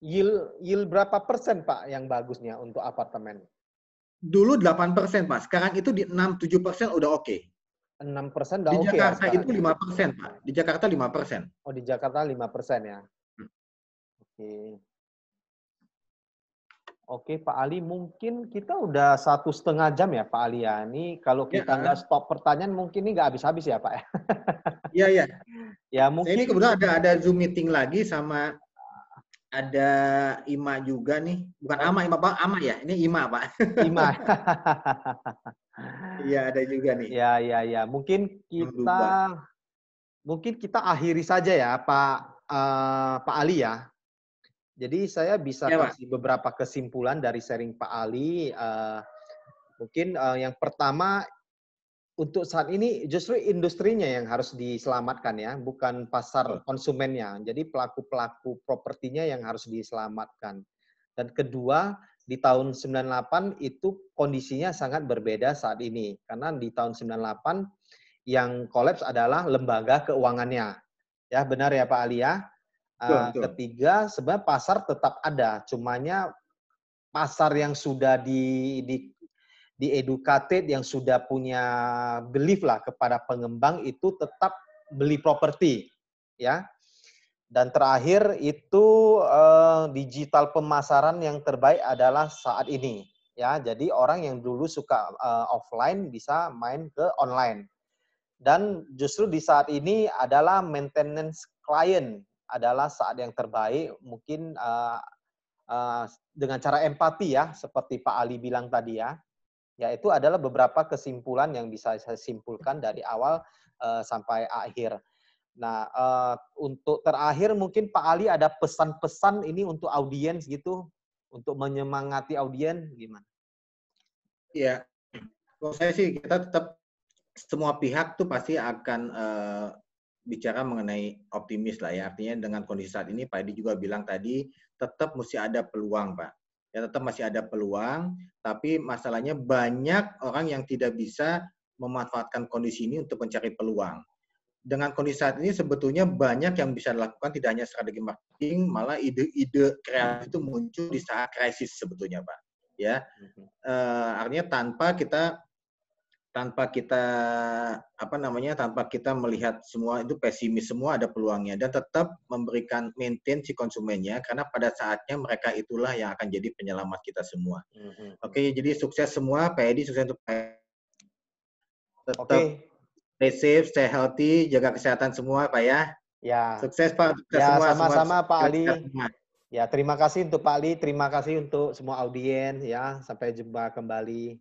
Yield berapa persen Pak yang bagusnya untuk apartemen? Dulu 8% Pak, sekarang itu di 6-7% udah oke. 6% udah Di oke Jakarta ya itu 5% Pak. Di Jakarta 5%. Oh di Jakarta 5% ya. Oke. Oke Pak Ali, mungkin kita udah 1,5 jam ya Pak Ali ya. Ini kalau kita nggak stop pertanyaan mungkin ini nggak habis-habis ya Pak. Iya iya. Ya mungkin. Saya ini kebetulan ada Zoom meeting lagi sama ada Ima juga nih. Bukan Ama Pak, Ama ya. Ini Ima Pak. Ima. Iya ada juga nih. Ya. Mungkin kita akhiri saja ya Pak Ali ya. Jadi saya bisa kasih beberapa kesimpulan dari sharing Pak Ali. Mungkin yang pertama untuk saat ini justru industrinya yang harus diselamatkan ya, bukan pasar konsumennya. Jadi pelaku-pelaku propertinya yang harus diselamatkan. Dan kedua, di tahun 98 itu kondisinya sangat berbeda saat ini. Karena di tahun 98 yang kolaps adalah lembaga keuangannya. Ya, benar ya Pak Ali ya? Ketiga, sebenarnya pasar tetap ada. Cumanya pasar yang sudah di-educated, yang sudah punya belief lah kepada pengembang itu tetap beli properti. Ya. Dan terakhir itu digital pemasaran yang terbaik adalah saat ini. Ya, jadi orang yang dulu suka offline bisa main ke online. Dan justru di saat ini adalah maintenance client adalah saat yang terbaik, mungkin dengan cara empati ya, seperti Pak Ali bilang tadi ya. Ya, itu adalah beberapa kesimpulan yang bisa saya simpulkan dari awal sampai akhir. Nah, untuk terakhir mungkin Pak Ali ada pesan-pesan ini untuk audiens gitu, untuk menyemangati audiens gimana? Ya, kalau saya sih kita tetap semua pihak tuh pasti akan bicara mengenai optimis lah ya. Artinya dengan kondisi saat ini Pak Edi juga bilang tadi tetap mesti ada peluang, Pak. Ya tetap masih ada peluang, tapi masalahnya banyak orang yang tidak bisa memanfaatkan kondisi ini untuk mencari peluang. Dengan kondisi saat ini sebetulnya banyak yang bisa dilakukan, tidak hanya strategi marketing, malah ide-ide kreatif itu muncul di saat krisis sebetulnya, Pak. Ya, artinya tanpa kita melihat semua itu pesimis, semua ada peluangnya, dan tetap memberikan maintain si konsumennya, karena pada saatnya mereka itulah yang akan jadi penyelamat kita semua. Oke, jadi sukses semua, Pak Edi, sukses untuk tetap stay safe, stay healthy, jaga kesehatan semua, Pak ya. Ya. Sukses Pak, sukses Ya, semua. sama-sama Pak Ali. Semua. Ya, terima kasih untuk Pak Ali, terima kasih untuk semua audiens ya. Sampai jumpa kembali.